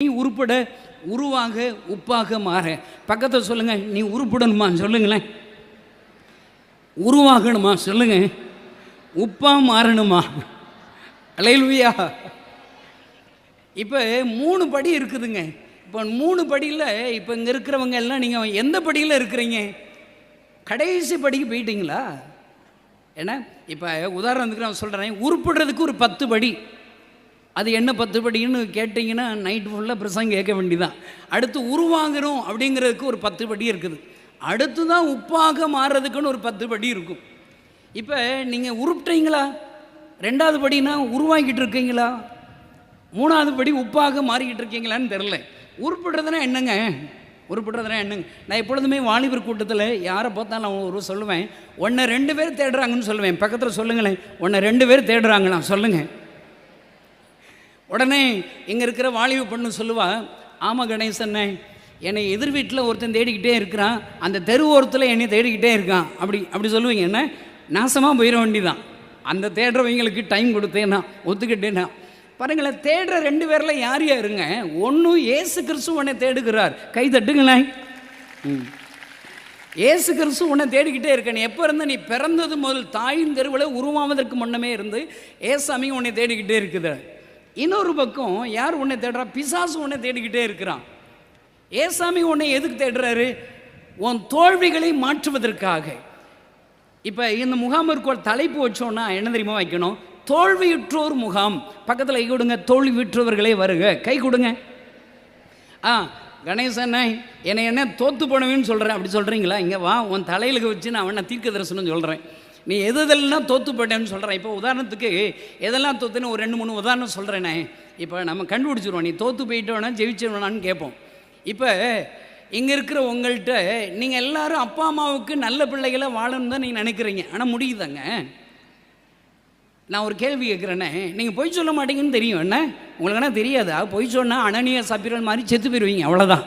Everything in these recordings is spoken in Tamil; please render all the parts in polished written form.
நீ உருப்பட உருவாக உப்பாக மாற. பக்கத்தில் சொல்லுங்க, நீ உருப்படணுமா சொல்லுங்களேன், உருவாகணுமா சொல்லுங்க, உப்பா மாறணுமா. அல்லேலூயா. இப்போ 3 படி இருக்குதுங்க. இப்போ 3 படியில் இப்போ இங்கே இருக்கிறவங்க எல்லாம் நீங்கள் எந்த படியில் இருக்கிறீங்க? கடைசி படிக்கு போயிட்டீங்களா? ஏன்னா இப்போ உதாரணத்துக்கு நான் சொல்கிறேன், உருப்படுறதுக்கு ஒரு 10 படி. அது என்ன 10 படின்னு கேட்டிங்கன்னா நைட்டு ஃபுல்லாக பிரசங்கம் கேட்க வேண்டியதான். அடுத்து உருவாகணும் அப்படிங்கிறதுக்கு ஒரு 10 படி இருக்குது. அடுத்து தான் உப்பாக மாறுறதுக்குன்னு ஒரு 10 படி இருக்கும். இப்போ நீங்கள் உருப்பிட்டீங்களா? 2வது படினா உருவாக்கிட்டு இருக்கீங்களா? 3வது படி உப்பாக மாறிக்கிட்டு இருக்கீங்களான்னு தெரில. உருப்பிடுறதுனா என்னங்க? உருப்பிடுறதுனா என்னங்க? நான் எப்பொழுதுமே வாலிபர் கூட்டத்தில் யாரை பார்த்தாலும் நான் ஒரு சொல்லுவேன், உன்னை 2 பேர் தேடுறாங்கன்னு சொல்லுவேன். பக்கத்தில் சொல்லுங்களேன், உன்னை 2 பேர் தேடுறாங்களா சொல்லுங்கள். உடனே இங்கே இருக்கிற வாலிப பொண்ணு சொல்லுவா, ஆமாம் கணேசண்ணே, என்னை எதிர் வீட்டில் ஒருத்தன் தேடிக்கிட்டே இருக்கிறான், அந்த தெரு ஓரத்தில் என்னை தேடிக்கிட்டே இருக்கான். அப்படி சொல்லுவீங்க. என்ன நாசமாக போயிட வேண்டிதான். அந்த தேடுறவங்களுக்கு டைம் கொடுத்தேன்னா ஒத்துக்கிட்டேன்னா பாருங்களேன். தேடுற 2 பேரில் யார் யாருங்க? ஒன்றும் இயேசு கிறிஸ்து உன்னை தேடுகிறார். கை தட்டுங்களேன். இயேசு கிறிஸ்து உன்னை தேடிக்கிட்டே இருக்க. நீ எப்போ இருந்து? நீ பிறந்தது முதல் தாயின் தெருவில் உருவாவதற்கு முன்னமே இருந்து ஏசாமி உன்னை தேடிக்கிட்டே இருக்குது. இன்னொரு பக்கம் யார் உன்னை தேடுறா? பிசாசு உன்னை தேடிக்கிட்டே இருக்கிறான். ஏசாமி உன்னை எதுக்கு தேடுறாரு? உன் தோல்விகளை மாற்றுவதற்காக. இப்போ இந்த முகாம் இருக்க தலைப்பு வச்சோன்னா என்ன தெரியுமா வைக்கணும்? தோல்வியுற்றோர் முகாம். பக்கத்தில் கை கொடுங்க, தோல்வியுற்றவர்களே வருக. கை கொடுங்க. கணேசண்ணே, என்னை என்ன தோத்து போனவேன்னு சொல்கிறேன், அப்படி சொல்கிறீங்களா? இங்கே வா, உன் தலையிலுக்கு வச்சு நான் அவனை தீர்க்க தரிசனம் சொல்கிறேன். நீ எதெல்லாம் தோற்று போட்டேன்னு சொல்கிறேன். இப்போ உதாரணத்துக்கு எதெல்லாம் தோத்துன்னு ஒரு 2-3 உதாரணம் சொல்கிறேனே. இப்போ நம்ம கண்டுபிடிச்சிருவோம், நீ தோற்று போயிட்டோன்னா ஜெயிச்சிருவானான்னு கேட்போம். இப்போ இங்கே இருக்கிற உங்கள்கிட்ட நீங்கள் எல்லோரும் அப்பா அம்மாவுக்கு நல்ல பிள்ளைகளை வாழணும்னு தான் நீங்கள் நினைக்கிறீங்க. ஆனால் முடியுதாங்க? நான் ஒரு கேள்வி கேட்குறேனே, நீங்கள் பொய் சொல்ல மாட்டீங்கன்னு தெரியும். என்ன உங்களுக்கு என்ன தெரியாதா? பொய் சொன்னால் அனனியா சப்பீரன் மாதிரி செத்து போயிடுவீங்க, அவ்வளோதான்.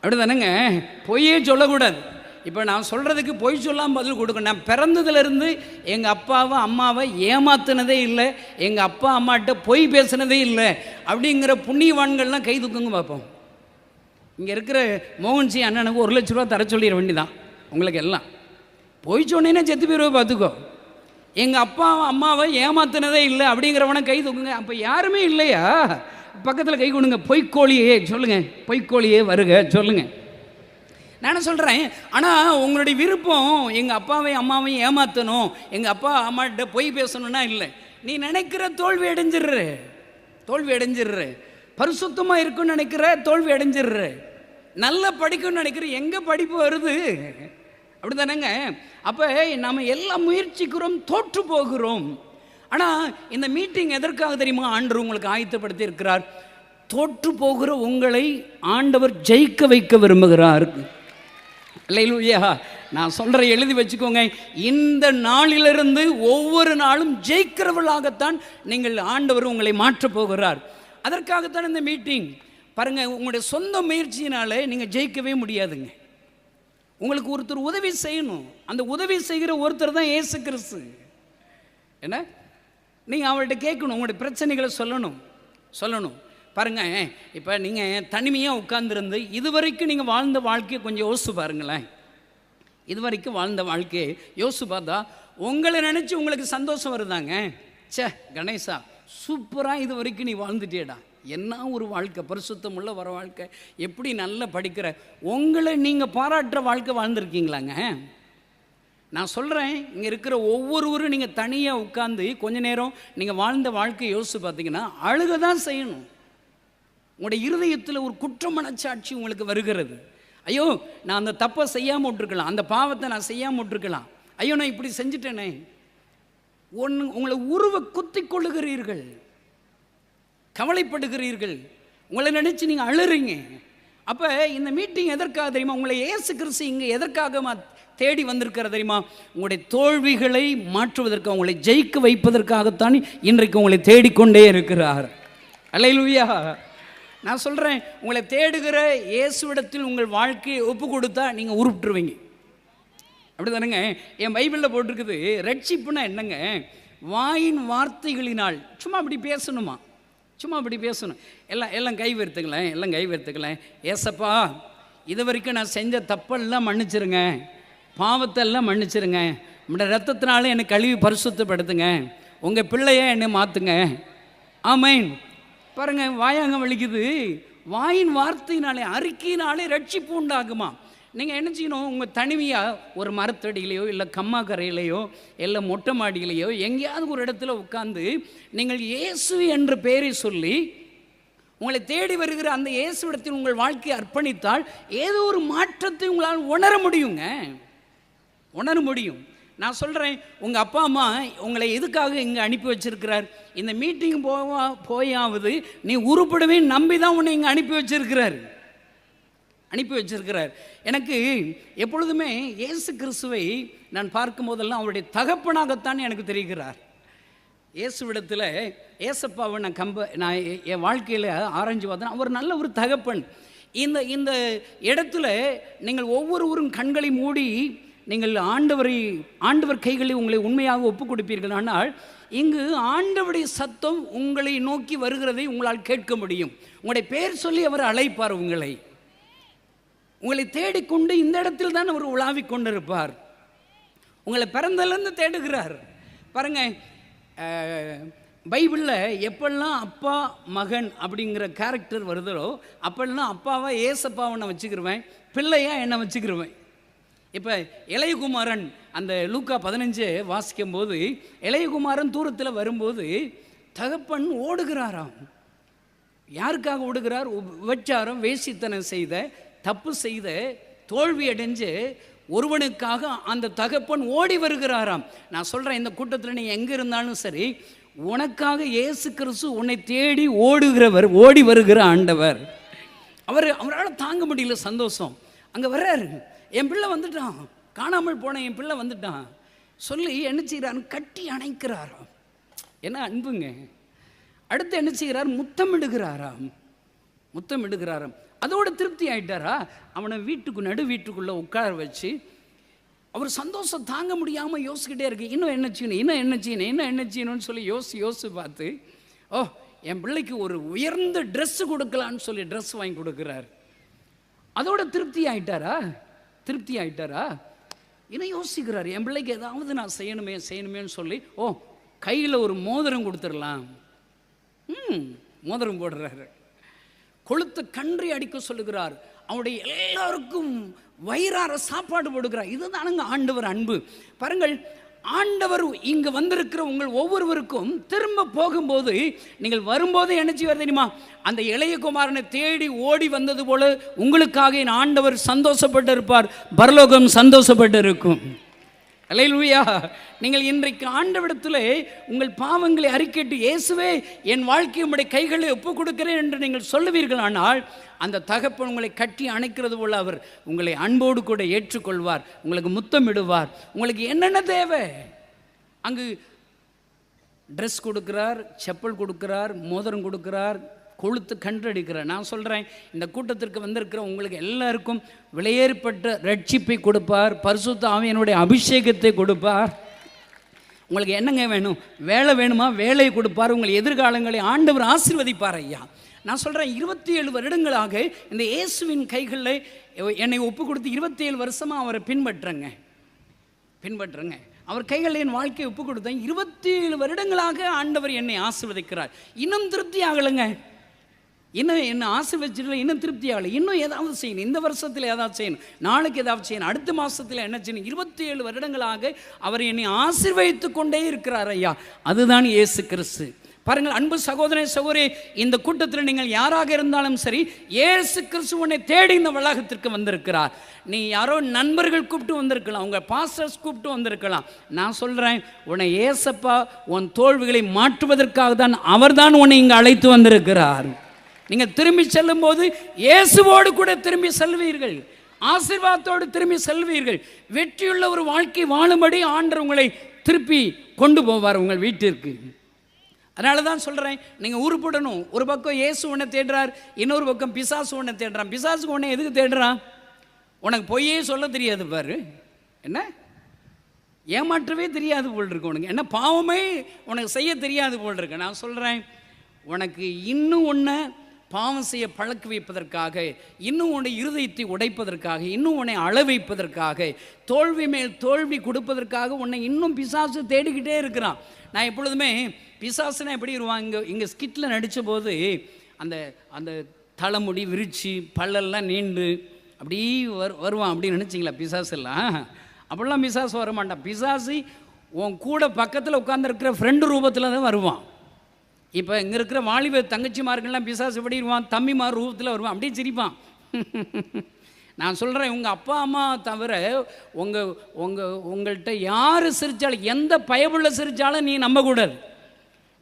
அப்படி தானேங்க? பொய்யே சொல்லக்கூடாது. இப்போ நான் சொல்கிறதுக்கு பொய் சொல்லாமல் பதில் கொடுக்கணும். நான் பிறந்ததுலேருந்து எங்கள் அப்பாவை அம்மாவை ஏமாத்தினதே இல்லை, எங்கள் அப்பா அம்மாட்ட பொய் பேசினதே இல்லை அப்படிங்கிற புண்ணியவான்கள்லாம் கை தூக்குங்க பார்ப்போம். இங்கே இருக்கிற மோகன்சி அண்ணனுக்கு 1 லட்ச ரூபா தர சொல்லிட வேண்டிதான். உங்களுக்கு எல்லாம் பொய் சொன்னீங்கன்னா செத்து போயிருவா, பார்த்துக்கோ. எங்கள் அப்பா அம்மாவை ஏமாத்தினதே இல்லை அப்படிங்கிறவனை கை தூக்குங்க. அப்போ யாருமே இல்லையா? பக்கத்தில் கை கொடுங்க. பொய்க்கோழியே சொல்லுங்கள், பொய்க்கோழியே வருக சொல்லுங்கள். நான் சொல்கிறேன், ஆனால் உங்களுடைய விருப்பம் எங்கள் அப்பாவையும் அம்மாவையும் ஏமாற்றணும், எங்கள் அப்பா அம்மாட்ட பொய் பேசணுன்னா இல்லை. நீ நினைக்கிற தோல்வி அடைஞ்சிடுற. பரிசுத்தமாக இருக்குன்னு நினைக்கிற தோல்வி அடைஞ்சிடுற. நல்லா படிக்கணும்னு நினைக்கிற எங்கே படிப்பு வருது? அப்படி தானேங்க? அப்போ நம்ம எல்லாம் முயற்சிக்கிறோம், தோற்று போகிறோம். ஆனால் இந்த மீட்டிங் எதற்காக தெரியுமா ஆண்டவர் உங்களுக்கு ஆயத்தப்படுத்தி இருக்கிறார்? தோற்று போகிற உங்களை ஆண்டவர் ஜெயிக்க வைக்க விரும்புகிறார். அல்லேலூயா. நான் சொல்கிற எழுதி வச்சுக்கோங்க. இந்த நாளிலிருந்து ஒவ்வொரு நாளும் ஜெயிக்கிறவர்களாகத்தான் நீங்கள் ஆண்டவர் உங்களை மாற்றப் போகிறார். அதற்காகத்தான் இந்த மீட்டிங். பாருங்கள், உங்களுடைய சொந்த முயற்சியினால நீங்கள் ஜெயிக்கவே முடியாதுங்க. உங்களுக்கு ஒருத்தர் உதவி செய்யணும். அந்த உதவி செய்கிற ஒருத்தர் தான் இயேசு கிறிஸ்து. என்ன நீங்கள் அவர்கிட்ட கேட்கணும், உங்களுடைய பிரச்சனைகளை சொல்லணும். பாருங்கள், இப்போ நீங்கள் தனிமையாக உட்கார்ந்துருந்து இதுவரைக்கும் நீங்கள் வாழ்ந்த வாழ்க்கையை கொஞ்சம் யோசிச்சு பாருங்களேன். இதுவரைக்கும் வாழ்ந்த வாழ்க்கையை யோசிச்சு பார்த்தா உங்களை நினச்சி உங்களுக்கு சந்தோஷம் வருதாங்க? கணேசா, சூப்பராக இது வரைக்கும் நீ வாழ்ந்துட்டேடா, என்ன ஒரு வாழ்க்கை, பரிசுத்தம் உள்ள வர வாழ்க்கை, எப்படி நல்லா படிக்கிற, உங்களை நீங்கள் பாராட்டுற வாழ்க்கை வாழ்ந்துருக்கீங்களாங்க? நான் சொல்கிறேன், இங்கே இருக்கிற ஒவ்வொருவரும் நீங்கள் தனியாக உட்காந்து கொஞ்ச நேரம் நீங்கள் வாழ்ந்த வாழ்க்கையை யோசிச்சு பார்த்தீங்கன்னா அழுக தான் செய்யணும். உங்களுடைய இருதயத்தில் ஒரு குற்ற மனச்சாட்சி உங்களுக்கு வருகிறது. ஐயோ, நான் அந்த தப்பை செய்யாமல் விட்டுருக்கலாம், அந்த பாவத்தை நான் செய்யாமல் விட்டுருக்கலாம், ஐயோ நான் இப்படி செஞ்சுட்டேனே. உங்களை குத்தி கொள்ளுகிறீர்கள், கவலைப்படுகிறீர்கள், உங்களை நினச்சி நீங்கள் அழுறீங்க. அப்போ இந்த மீட்டிங் எதற்காக தெரியுமா? உங்களை இயேசு கிறிஸ்து இங்கே எதற்காக தேடி வந்திருக்கிற தெரியுமா? உங்களுடைய தோல்விகளை மாற்றுவதற்கு, உங்களை ஜெயிக்க வைப்பதற்காகத்தான் இன்றைக்கு உங்களை தேடிக்கொண்டே இருக்கிறார். அல்லேலூயா. நான் சொல்கிறேன், உங்களை தேடுகிற இயேசுவிடத்தில் உங்கள் வாழ்க்கையை ஒப்பு கொடுத்தா நீங்கள் உருப்பிட்டுருவீங்க. அப்படி தானேங்க? என் பைபிளில் போட்டிருக்குது, ரட்சிப்புனா என்னங்க? வாயின் வார்த்தைகளினால் சும்மா அப்படி பேசணுமா? சும்மா அப்படி பேசணும். எல்லாம் எல்லாம் கை வருத்துக்கலேன், எல்லாம் கை வருத்துக்கலேன். ஏசப்பா, இது வரைக்கும் நான் செஞ்ச தப்பெல்லாம் மன்னிச்சிருங்க, பாவத்தெல்லாம் மன்னிச்சிருங்க, உங்களோட ரத்தத்தினால என்னை கழுவி பரிசுத்தப்படுத்துங்க, உங்கள் பிள்ளைய என்னை மாற்றுங்க. ஆமேன். பாருங்கள், வாயாங்க வலிக்குது. வாயின் வார்த்தையினாலே, அறிக்கையினாலே ரட்சிப்பு உண்டாகுமா? நீங்கள் என்ன செய்யணும்? உங்கள் தனிமையாக ஒரு மரத்தடியிலையோ இல்லை கம்மா கரையிலையோ இல்லை மொட்டை மாடியிலையோ எங்கேயாவது ஒரு இடத்துல உட்காந்து நீங்கள் இயேசு என்ற பெயரை சொல்லி உங்களை தேடி வருகிற அந்த இயேசுவிடத்தில் உங்கள் வாழ்க்கையை அர்ப்பணித்தால் ஏதோ ஒரு மாற்றத்தை உங்களால் உணர முடியுங்க, உணர முடியும். நான் சொல்கிறேன், உங்கள் அப்பா அம்மா உங்களை எதுக்காக இங்கே அனுப்பி வச்சிருக்கிறார்? இந்த மீட்டிங் போயாவது நீ உருப்படவே நம்பி தான் உன்னை இங்கே அனுப்பி வச்சிருக்கிறார். எனக்கு எப்பொழுதுமே இயேசு கிறிஸ்துவை நான் பார்க்கும் போதெல்லாம் அவருடைய தகப்பனாகத்தான் எனக்கு தெரிகிறார். இயேசுவிடத்தில் ஏசப்பாவை நான் என் வாழ்க்கையில் ஆராய்ஞ்சு பார்த்தேன். அவர் நல்ல ஒரு தகப்பன். இந்த இடத்துல நீங்கள் ஒவ்வொருவரும் கண்களை மூடி நீங்கள் ஆண்டவர் கைகளில் உங்களை உண்மையாக ஒப்புக் கொடுப்பீர்கள். ஆனால் இங்கு ஆண்டவருடைய சத்தம் உங்களை நோக்கி வருகிறதை உங்களால் கேட்க முடியும். உங்களுடைய பெயர் சொல்லி அவர் அழைப்பார், உங்களை தேடிக்கொண்டு இந்த இடத்தில் தான் அவர் உலாவிக் கொண்டிருப்பார். உங்களை பிறந்தலேருந்து தேடுகிறார். பாருங்க, பைபிளில் எப்பெல்லாம் அப்பா மகன் அப்படிங்கிற கேரக்டர் வருதோ அப்பெல்லாம் அப்பாவை ஏசப்பாவை நான் வச்சுக்கிருவேன், பிள்ளையா என்னை வச்சுக்கிருவேன். இப்போ இளையகுமாரன் அந்த லூக்கா 15 வாசிக்கும் போது இளையகுமாரன் தூரத்தில் வரும்போது தகப்பன் ஓடுகிறாராம். யாருக்காக ஓடுகிறார்? விபச்சாரம், வேசித்தனம் செய்த, தப்பு செய்த, தோல்வி அடைஞ்சு ஒருவனுக்காக அந்த தகப்பன் ஓடி வருகிறாராம். நான் சொல்கிறேன், இந்த கூட்டத்தில் நீ எங்கே இருந்தாலும் சரி, உனக்காக இயேசு கிறிஸ்து உன்னை தேடி ஓடி வருகிற ஆண்டவர். அவரால் தாங்க முடியல சந்தோஷம். அங்கே வர்றாரு, என் பிள்ளை வந்துட்டான், காணாமல் போன என் பிள்ளை வந்துட்டான் சொல்லி என்ன செய்கிறாரு? கட்டி அணைக்கிறாராம். என்ன அன்புங்க! அடுத்து என்ன செய்கிறார்? முத்தமிடுகிறாராம். அதோட திருப்தி ஆயிட்டாரா? அவனை வீட்டுக்குள்ளே உட்கார வச்சு அவர் சந்தோஷம் தாங்க முடியாமல் யோசிக்கிட்டே இருக்கு. இன்னும் என்ன செய்யணும்னு சொல்லி யோசிச்சு பார்த்து, என் பிள்ளைக்கு ஒரு உயர்ந்த ட்ரெஸ்ஸு கொடுக்கலான்னு சொல்லி ட்ரெஸ் வாங்கி கொடுக்குறார். அதோட திருப்தி ஆயிட்டாரா? இன்னும் யோசிக்கிறார், என் பிள்ளைக்கு ஏதாவது நான் செய்யணுமேன்னு சொல்லி கையில் ஒரு மோதிரம் கொடுத்துடலாம். மோதிரம் போடுறாரு. கொளுத்த கன்றி அடிக்க சொல்லுகிறார். அவனுடைய எல்லாருக்கும் வயிறார சாப்பாடு போடுகிறார். இதுதானுங்க ஆண்டவர் அன்பு. பாருங்கள், ஆண்டவர் இங்கு வந்திருக்கிற உங்கள் ஒவ்வொருவருக்கும் திரும்ப போகும்போது நீங்கள் வரும்போது என்ன செய்வார் தெரியுமா? அந்த இளையகுமாரனை தேடி ஓடி வந்தது போல உங்களுக்காக என் ஆண்டவர் சந்தோஷப்பட்டு இருப்பார். பரலோகம் சந்தோஷப்பட்டு இருக்கும். அல்லேலூயா. நீங்கள் இன்றைக்கு ஆண்டவரிடத்தில் உங்கள் பாவங்களை அறிக்கையிட்டு, இயேசுவே என் வாழ்க்கையை உம்முடைய கைகளை ஒப்புக் கொடுக்கிறேன் என்று நீங்கள் சொல்லுவீர்கள். ஆனால் அந்த தகப்பன் உங்களை கட்டி அணைக்கிறது போல அவர் உங்களை அன்போடு கூட ஏற்றுக்கொள்வார், உங்களுக்கு முத்தமிடுவார். உங்களுக்கு என்னென்ன தேவை? அங்கு ட்ரெஸ் கொடுக்கிறார், செப்பல் கொடுக்கிறார், மோதிரம் கொடுக்கிறார், கொளுத்து கன்றடிக்கிறார். நான் சொல்கிறேன், இந்த கூட்டத்திற்கு வந்திருக்கிற உங்களுக்கு எல்லாருக்கும் விலையேற்பட்ட ரட்சிப்பை கொடுப்பார், பரிசுத்த ஆவியினுடைய அபிஷேகத்தை கொடுப்பார். உங்களுக்கு என்னங்க வேணும்? வேலை வேணுமா? வேலையை கொடுப்பார். உங்கள் எதிர்காலங்களை ஆண்டவர் ஆசீர்வதிப்பார். ஐயா, நான் சொல்கிறேன், 27 வருடங்களாக இந்த இயேசுவின் கைகளில் என்னை ஒப்பு கொடுத்து 27 வருஷமாக அவரை பின்பற்றுங்க. அவர் கைகளில் என் வாழ்க்கையை ஒப்பு கொடுத்தேன். 27 வருடங்களாக ஆண்டவர் என்னை ஆசீர்வதிக்கிறார். இன்னும் திருப்தி ஆகலைங்க. இன்னும் என்ன ஆசீர்வதிச்சிடல, இன்னும் திருப்தி ஆகலை. இன்னும் ஏதாவது செய்யணும், இந்த வருஷத்தில் ஏதாவது செய்யணும், நாளைக்கு ஏதாவது செய்யணும், அடுத்த மாதத்தில் என்ன செய்யணும். 27 வருடங்களாக அவர் என்னை ஆசீர்வதித்து கொண்டே இருக்கிறார். ஐயா, அதுதான் இயேசு கிறிஸ்து. பாருங்கள், அன்பு சகோதரனே, சகோதரி, இந்த கூட்டத்தில் நீங்கள் யாராக இருந்தாலும் சரி, இயேசு கிறிஸ்து உன்னை தேடி இந்த வளாகத்திற்கு வந்திருக்கிறார். நீ யாரோ நண்பர்கள் கூப்பிட்டு வந்திருக்கலாம், உங்கள் பாஸ்டர்ஸ் கூப்பிட்டு வந்திருக்கலாம். நான் சொல்கிறேன், உன்னை ஏசப்பா உன் தோல்விகளை மாற்றுவதற்காக தான் அவர்தான் உன்னை இங்கே அழைத்து வந்திருக்கிறார். நீங்கள் திரும்பி செல்லும் போது இயேசுவோடு கூட திரும்பி செல்வீர்கள், ஆசீர்வாதத்தோடு திரும்பி செல்வீர்கள். வெற்றியுள்ள ஒரு வாழ்க்கை வாழும்படி ஆண்டவர் உங்களை திருப்பி கொண்டு போவார் உங்கள் வீட்டிற்கு. அதனால தான் சொல்கிறேன், நீங்கள் உருப்படணும். ஒரு பக்கம் இயேசு உன்னை தேடுறார், இன்னொரு பக்கம் பிசாசு உன்னை தேடுறான். பிசாசுக்கு உன்னை எதுக்கு தேடுறான்? உனக்கு பொய்யே சொல்ல தெரியாது பாரு, என்ன ஏமாற்றவே தெரியாது போல் இருக்கு உனக்கு, என்ன பாவமே உனக்கு செய்ய தெரியாது போல் இருக்கு. நான் சொல்கிறேன், உனக்கு இன்னும் ஒன்று பாவம் செய்ய பழக்க வைப்பதற்காக, இன்னும் உன்னை இருதயத்தை உடைப்பதற்காக, இன்னும் உன்னை அள வைப்பதற்காக, தோல்வி மேல் தோல்வி கொடுப்பதற்காக உன்னை இன்னும் பிசாசு தேடிக்கிட்டே இருக்கிறான். நான் எப்பொழுதுமே பிசாசுனா எப்படி வருவாங்க, இங்கே ஸ்கிட்டில் நடித்த போது அந்த அந்த தலைமுடி விரிச்சு பல்லெல்லாம் நீண்டு அப்படி வருவான் அப்படின்னு நினச்சிங்களா பிசாசெல்லாம்? அப்படிலாம் பிசாசு வரமாட்டான். பிசாசு உன் கூட பக்கத்தில் உட்காந்துருக்கிற ஃப்ரெண்டு ரூபத்தில் தான் வருவான். இப்போ இங்கே இருக்கிற வாலிப தங்கச்சிமார்கள்லாம் பிசாசு எப்படி வருவான்? தம்பிமார் ரூபத்தில் வருவான், அப்படியே சிரிப்பான். நான் சொல்கிறேன், உங்கள் அப்பா அம்மா தவிர உங்கள்கிட்ட யார் சிரித்தாலும், எந்த பயபுள்ள சிரித்தாலும் நீ நம்பக்கூடாது.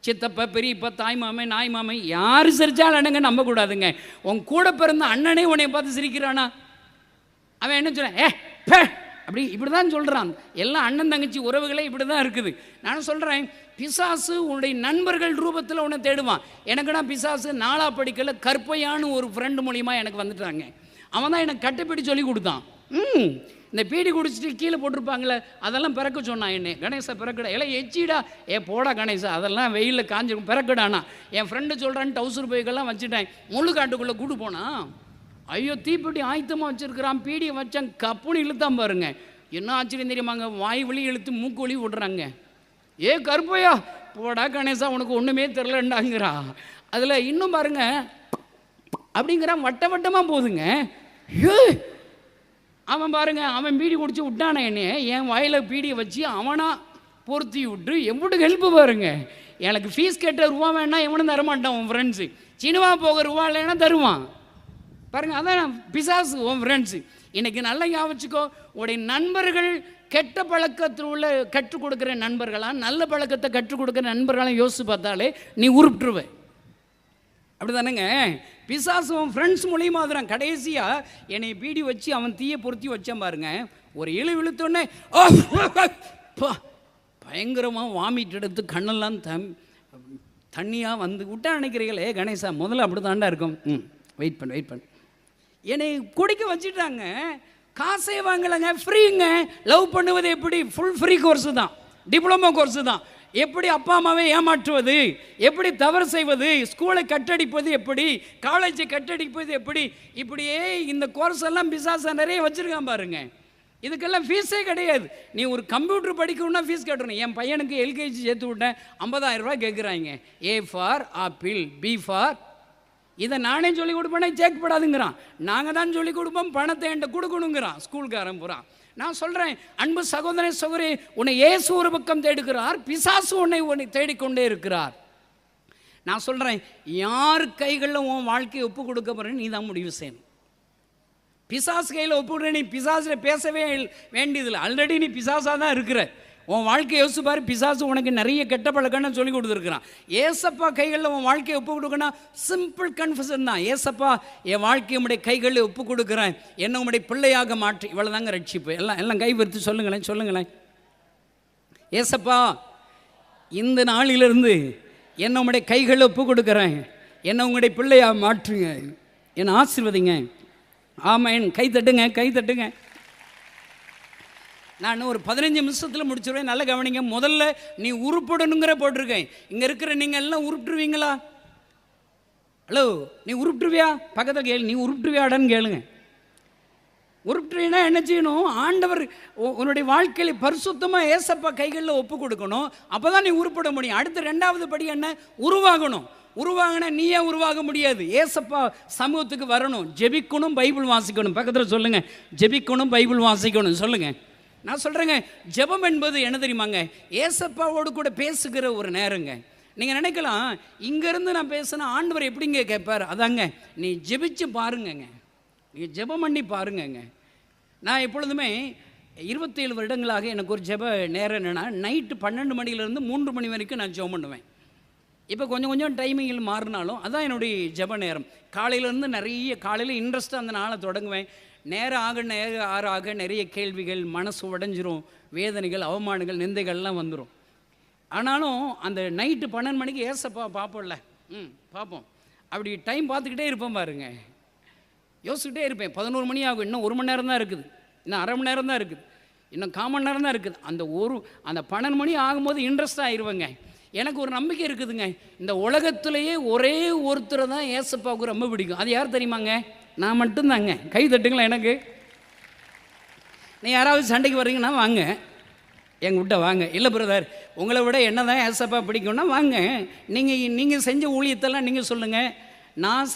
சித்தப்பா, பெரியப்பா, தாய் மாமே, நாய் மாமே, யார் சிரித்தாலும் என்னங்க நம்பக்கூடாதுங்க. உன் கூட பிறந்த அண்ணனே உன்னை பார்த்து சிரிக்கிறானா? அவன் என்ன சொல்கிறான்? இப்படி தான் சொல்கிறான். எல்லாம் அண்ணன் தங்கச்சி உறவுகளே இப்படி தான் இருக்குது. நான் சொல்கிறேன், பிசாசு உன்னுடைய நண்பர்கள் ரூபத்தில் உன்னை தேடுவான். எனக்குன்னா பிசாசு நாளா படிக்கல கற்பையான ஒரு ஃப்ரெண்டு மூலிமா எனக்கு வந்துட்டாங்க. அவன் தான் எனக்கு கட்டுப்பிடி சொல்லி கொடுத்தான். இந்த பீடி குடிச்சிட்டு கீழே போட்டிருப்பாங்களே, அதெல்லாம் பிறக்க சொன்னான். என்னை கணேசா பிறக்கடா, எல்லாம் எச்சிடா, போடா கணேசா, அதெல்லாம் வெயிலில் காஞ்சிருக்கும், பிறக்கடானா. என் ஃப்ரெண்டு சொல்கிறான்னு டவுசர் பைக்கெல்லாம் வச்சுட்டேன். முள்ளு காட்டுக்குள்ளே கூட்டு போனான். ஐயோ, தீப்பெட்டி ஆயத்தமாக வச்சுருக்கிறான், பீடியை வச்சான், கப்புன்னு இழுத்தான் பாருங்க. என்ன ஆச்சரியம் தெரியுமாங்க, வாய் வலி இழுத்து மூக்கு வலி விடுறாங்க. கருப்பையா, போடா கணேசா, உனக்கு ஒன்றுமே தெரிலண்டாங்கிறா. அதில் இன்னும் பாருங்க அப்படிங்கிறான், வட்ட வட்டமாக போகுதுங்க. அவன் பாருங்க, அவன் பீடி குடிச்சு விட்டானே என்னைய, என் வாயில் பீடியை வச்சு அவனா பொருத்தி விட்டு எப்படி ஹெல்ப்பு பாருங்க. எனக்கு ஃபீஸ் கேட்ட ரூபா வேணா எவனும் தரமாட்டான். உன் ஃப்ரெண்ட்ஸு சினிமா போக ரூபா இல்லைன்னா தருவான் பாருங்க. அதான் பிசாசு உன் ஃப்ரெண்ட்ஸு. இன்னைக்கு நல்லா ஞாபகிச்சுக்கோ, உடைய நண்பர்கள் கெட்ட பழக்கத்தில் உள்ள கற்றுக் கொடுக்குற நண்பர்களா, நல்ல பழக்கத்தை கற்றுக் கொடுக்குற நண்பர்களாம் யோசிச்சு பார்த்தாலே நீ உருப்பிட்டுருவ. அப்படி தானேங்க? பிசாசு உன் ஃப்ரெண்ட்ஸ் மூலியமாக அதுறான். கடைசியாக என்னை பீடி வச்சு அவன் தீயை பொருத்தி வச்சான் பாருங்க. ஒரு இழுத்தோடனே பயங்கரமாக வாமிட் எடுத்து கண்ணெல்லாம் தண்ணியாக வந்து விட்டா நினைக்கிறீங்களே கணேசா, முதல்ல அப்படி தாண்டா இருக்கும். வெயிட் பண்ணு. என்னை குடிக்க வச்சுட்டாங்க, காசே வாங்கலைங்க, ஃப்ரீங்க. லவ் பண்ணுவது எப்படி? ஃபுல் ஃப்ரீ கோர்ஸு தான், டிப்ளமோ கோர்ஸு தான். எப்படி அப்பா அம்மாவை ஏமாற்றுவது, எப்படி தவறு செய்வது, ஸ்கூலை கட்டடிப்பது எப்படி, காலேஜை கட்டடிப்பது எப்படி, இப்படியே இந்த கோர்ஸ் எல்லாம் பிசாசா நிறைய வச்சுருக்கான் பாருங்க. இதுக்கெல்லாம் ஃபீஸே கிடையாது. நீ ஒரு கம்ப்யூட்டர் படிக்கணும்னா ஃபீஸ் கட்டணும். என் பையனுக்கு எல்கேஜி சேர்த்து விட்டேன், 50,000 ரூபா கேட்குறாங்க. A for apple, B for, இதை நானே சொல்லிக் கொடுப்பேனே சேர்க்கப்படாதுங்கிறான். நாங்கள் தான் சொல்லிக் கொடுப்போம், பணத்தை என்கிட்ட கொடுக்கணுங்கிறான் ஸ்கூல்காரன் பூரா. நான் சொல்கிறேன், அன்பு சகோதரனே சகோதரி, உன்னை இயேசு ஒரு பக்கம் தேடுகிறார், பிசாசு உன்னை தேடிக்கொண்டே இருக்கிறார். நான் சொல்கிறேன், யார் கைகளில் உன் வாழ்க்கையை ஒப்பு கொடுக்க போகிறேன்னு நீ தான் முடிவு செய்யணும். பிசாசு கையில் ஒப்புடுற, நீ பிசாசில் பேசவே வேண்டியதில்லை. ஆல்ரெடி நீ பிசாசாக தான் இருக்கிற. உன் வாழ்க்கையை யோசிச்சு பாரு, பிசாசு உனக்கு நிறைய கெட்ட பழக்கம்னு சொல்லி கொடுத்துருக்குறான். ஏசப்பா கைகளில் உன் வாழ்க்கையை ஒப்பு கொடுக்கணும். சிம்பிள் கன்ஃபெஷன் தான். ஏசப்பா, என் வாழ்க்கையை உடைய கைகளில் ஒப்பு கொடுக்குறேன், என்ன உடைய பிள்ளையாக மாற்றி. இவ்வளோ தாங்க ரட்சிப்பு. எல்லாம் கை வருத்து சொல்லுங்களேன். ஏசப்பா, இந்த நாளிலிருந்து என்ன உடைய கைகளில் ஒப்பு கொடுக்குறேன், என்ன உங்களுடைய பிள்ளையாக மாற்றுங்க, என்னை ஆசீர்வதிங்க. ஆமாம், கை தட்டுங்க. நான் ஒரு 15 நிமிஷத்தில் முடிச்சிடுவேன். நல்ல கவனிங்க. முதல்ல நீ உருப்படணுங்கிற போட்டிருக்கேன். இங்கே இருக்கிற நீங்கள் எல்லாம் உருப்பிட்டுருவீங்களா? ஹலோ, நீ உருப்பிட்டுருவியா? பக்கத்தில் கேளு, நீ உருப்பிட்டுருவியாடான்னு கேளுங்க. உருப்பிட்டுருவீன்னா என்ன செய்யணும்? ஆண்டவர் உன்னுடைய வாழ்க்கையில் பரிசுத்தமாக ஏசப்பா கைகளில் ஒப்பு கொடுக்கணும். அப்போ தான் நீ உருப்பட முடியும். அடுத்த 2வது படி என்ன? உருவாகணும். உருவாகினா நீயே உருவாக முடியாது. ஏசப்பா சமூகத்துக்கு வரணும், ஜெபிக்கணும், பைபிள் வாசிக்கணும். பக்கத்தில் சொல்லுங்கள், ஜெபிக்கணும், பைபிள் வாசிக்கணும் சொல்லுங்கள். நான் சொல்கிறேங்க, ஜெபம் என்பது என்ன தெரியுமாங்க? ஏசப்பாவோடு கூட பேசுகிற ஒரு நேரங்க. நீங்கள் நினைக்கலாம், இங்கேருந்து நான் பேசினா ஆண்டவர் எப்படிங்க கேட்பார்? அதாங்க, நீ ஜெபிச்சு பாருங்கங்க, நீ ஜெபம் பண்ணி பாருங்கங்க. நான் எப்பொழுதுமே 27 வருடங்களாக எனக்கு ஒரு ஜெப நேரம் என்னென்னா, நைட்டு 12 மணிலேருந்து 3 மணி வரைக்கும் நான் ஜெபம் பண்ணுவேன். இப்போ கொஞ்சம் டைமிங்கில் மாறினாலும் அதான் என்னுடைய ஜெப நேரம். காலையிலேருந்து நிறைய காலையில் இன்ட்ரெஸ்ட்டாக அந்த நாளை தொடங்குவேன். நேரம் ஆக நிறைய கேள்விகள், மனசு உடைஞ்சிரும், வேதனைகள், அவமானங்கள், நிந்தைகள்லாம் வந்துடும். ஆனாலும் அந்த நைட்டு 12 மணிக்கு ஏசப்பா பார்ப்போம்ல, பார்ப்போம். அப்படி டைம் பார்த்துக்கிட்டே இருப்பேன் பாருங்க, யோசிச்சுக்கிட்டே இருப்பேன். 11 மணி ஆகும், இன்னும் 1 மணி நேரம் தான் இருக்குது, இன்னும் அரை மணி நேரம் தான் இருக்குது, இன்னும் 1/4 மணி நேரம் தான் இருக்குது. அந்த 12 மணி ஆகும்போது இன்ட்ரெஸ்டாக ஆயிடுவேங்க. எனக்கு ஒரு நம்பிக்கை இருக்குதுங்க, இந்த உலகத்திலேயே ஒரே ஒருத்தரை தான் ஏசப்பாவுக்கு ரொம்ப பிடிக்கும். அது யார் தெரியுமாங்க? நான் மட்டும்தாங்க. கை தட்டுங்களா எனக்கு. நீ யாராவது சண்டைக்கு வர்றீங்கன்னா வாங்க, எங்கள் விட்ட வாங்க. இல்லை பிரதர், உங்களை விட என்ன தான் ஏசப்பா பிடிக்கும்னா வாங்க. நீங்கள் செஞ்ச ஊழியத்தெல்லாம் நீங்கள் சொல்லுங்கள். நான்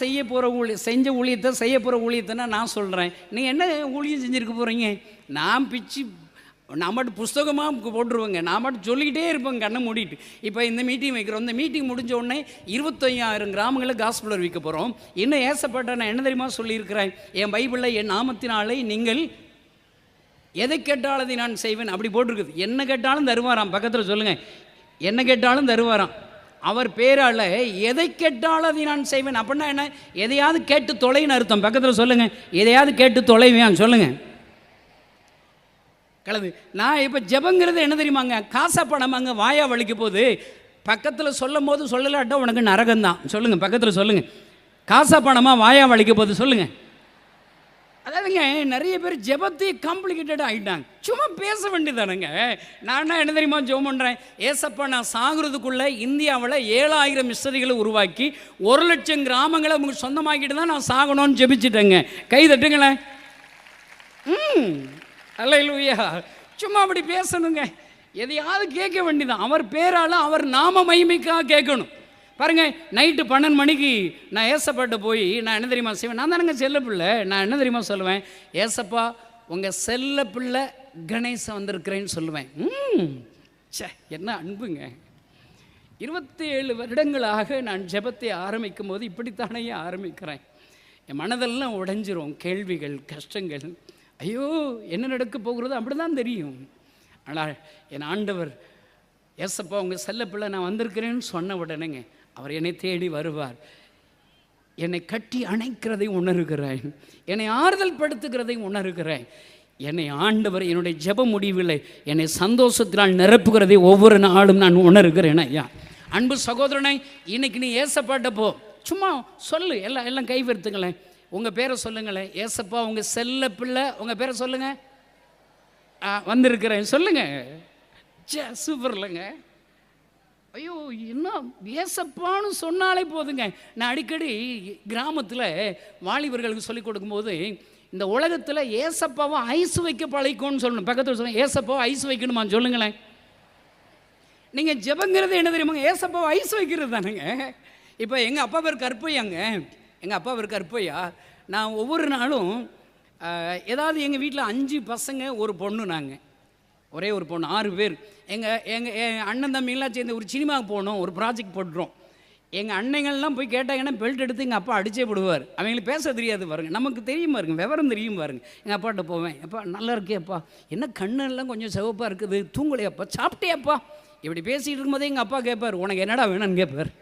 செஞ்ச ஊழியத்தை செய்ய போகிற ஊழியத்தைன்னா நான் சொல்கிறேன். நீங்கள் என்ன ஊழியம் செஞ்சுருக்க போகிறீங்க? நான் பிச்சு நான் மட்டும் புஸ்தகமாக போட்டுருவேங்க. நான் மட்டும் சொல்லிக்கிட்டே இருப்பேங்க கண்ணை மூடிட்டு. இப்போ இந்த மீட்டிங் வைக்கிறோம். இந்த மீட்டிங் முடிஞ்ச உடனே 25,000 கிராமங்களில் காஸ்பல் அறிவிக்க போகிறோம். இன்னும் ஏசப்பட்ட நான் என்ன தெரியுமா சொல்லியிருக்கிறேன்? என் பைபிளில் என் நாமத்தினாலே நீங்கள் எதை கேட்டாலும் அதை நான் செய்வேன் அப்படி போட்டிருக்குது. என்ன கேட்டாலும் தருவாராம். பக்கத்தில் சொல்லுங்கள், என்ன கேட்டாலும் தருவாராம். அவர் பேரால் எதை கேட்டாலும் அதை நான் செய்வேன். அப்படின்னா என்ன? எதையாவது கேட்டு தொலைன்னு அர்த்தம். பக்கத்தில் சொல்லுங்கள், எதையாவது கேட்டு தொலைவேன் சொல்லுங்கள். கலந்து நான் இப்போ ஜெபங்கிறது என்ன தெரியுமாங்க? காசா பணமாங்க வாயா வலிக்க போது. பக்கத்தில் சொல்லும் போது சொல்லலாட்டா உனக்கு நரகம்தான் சொல்லுங்கள். பக்கத்தில் சொல்லுங்கள், காசா பணமாக வாயா வலிக்க போது சொல்லுங்கள். அதாவதுங்க நிறைய பேர் ஜெபத்தை காம்ப்ளிகேட்டடாக ஆகிட்டாங்க. சும்மா பேச வேண்டியதானுங்க. நான் என்ன தெரியுமா ஜெபம் பண்ணுறேன்? ஏசப்பா நான் சாகுறதுக்குள்ளே இந்தியாவில் 7,000 மிஸ்டரிகளை உருவாக்கி 1,00,000 கிராமங்களை உங்களுக்கு சொந்தமாக்கிட்டு தான் நான் சாகணும்னு ஜெபிச்சுட்டேங்க. கை தட்டுங்களேன். அல்லேலூயா. சும்மா அப்படி பேசணுங்க. எதையாவது கேட்க வேண்டியதான். அவர் பேரால் அவர் நாம மகிமைக்காக கேட்கணும். பாருங்கள், நைட்டு 12 மணிக்கு நான் ஏசப்பாட்ட போய் நான் என்ன தெரியுமா செய்வேன்? நான் தானேங்க செல்ல பிள்ளை. நான் என்ன தெரியுமா சொல்லுவேன்? ஏசப்பா உங்கள் செல்ல பிள்ளை கணேசன் வந்திருக்கிறேன்னு சொல்லுவேன். சே, என்ன அன்புங்க. 27 வருடங்களாக நான் ஜெபத்தை ஆரம்பிக்கும் போது இப்படித்தானே ஆரம்பிக்கிறேன். என் மனதெல்லாம் உடைஞ்சிரும். கேள்விகள், கஷ்டங்கள், ஐயோ என்ன நடக்க போகிறது அப்படி தான் தெரியும். ஆனால் என் ஆண்டவர் ஏசப்பா உங்கள் செல்லப்பிள்ளை நான் வந்திருக்கிறேன்னு சொன்ன உடனேங்க அவர் என்னை தேடி வருவார். என்னை கட்டி அணைக்கிறதை உணர்கிறேன், என்னை ஆறுதல் படுத்துகிறதை உணர்கிறேன். என்னை ஆண்டவர் என்னுடைய ஜெப முடிவில் என்னை சந்தோஷத்தினால் நிரப்புகிறதை ஒவ்வொரு நாளும் நான் உணர்கிறேன். ஐயா அன்பு சகோதரனை, இன்னைக்கு நீ ஏசப்பாட்ட போ. சும்மா சொல்லு, எல்லாம் கை வருத்துங்களேன். உங்கள் பேரை சொல்லுங்களேன். ஏசப்பா உங்கள் செல்ல பிள்ளை, உங்கள் பேரை சொல்லுங்கள். வந்திருக்கிறேன் சொல்லுங்கள். சூப்பர் இல்லைங்க. ஐயோ என்ன ஏசப்பான்னு சொன்னாலே போதுங்க. நான் அடிக்கடி கிராமத்தில் வாலிபர்களுக்கு சொல்லிக் கொடுக்கும்போது இந்த உலகத்தில் ஏசப்பாவை ஐஸ் வைக்க பழகிக்கோன்னு சொல்லணும். பக்கத்தில் சொல்லுங்கள், ஏசப்பாவை ஐஸ் வைக்கணுமா சொல்லுங்களேன். நீங்கள் ஜெபங்கிறது என்ன தெரியுமாங்க? ஏசப்பாவை ஐஸ் வைக்கிறது தானுங்க. இப்போ எங்கள் அப்பா பேர் கற்பையாங்க. எங்கள் அப்பா பேர் கற்பையா. நான் ஒவ்வொரு நாளும் ஏதாவது எங்கள் வீட்டில் 5 பசங்க ஒரு பொண்ணு, நாங்கள் ஒரே ஒரு பொண்ணு, 6 பேர். எங்கள் அண்ணன் தம்பிங்களாம் சேர்ந்து ஒரு சினிமாவுக்கு போகணும், ஒரு ப்ராஜெக்ட் போட்டுறோம். எங்கள் அண்ணங்கள்லாம் போய் கேட்டாங்கன்னா பெல்ட் எடுத்து எங்கள் அப்பா அடிச்சே போடுவார். அவங்களுக்கு பேச தெரியாது பாருங்க, நமக்கு தெரியும் பாருங்க, விவரம் தெரியும் பாருங்க. எங்கள் அப்பாட்ட போவேன், அப்பா நல்லா இருக்கேப்பா, என்ன கண்ணெல்லாம் கொஞ்சம் சிவப்பாக இருக்குது, தூங்கலையாப்பா, சாப்பிட்டேப்பா, இப்படி பேசிகிட்டு இருக்கும்போதே எங்கள் அப்பா கேட்பார், உனக்கு என்னடா வேணும்னு கேட்பார்.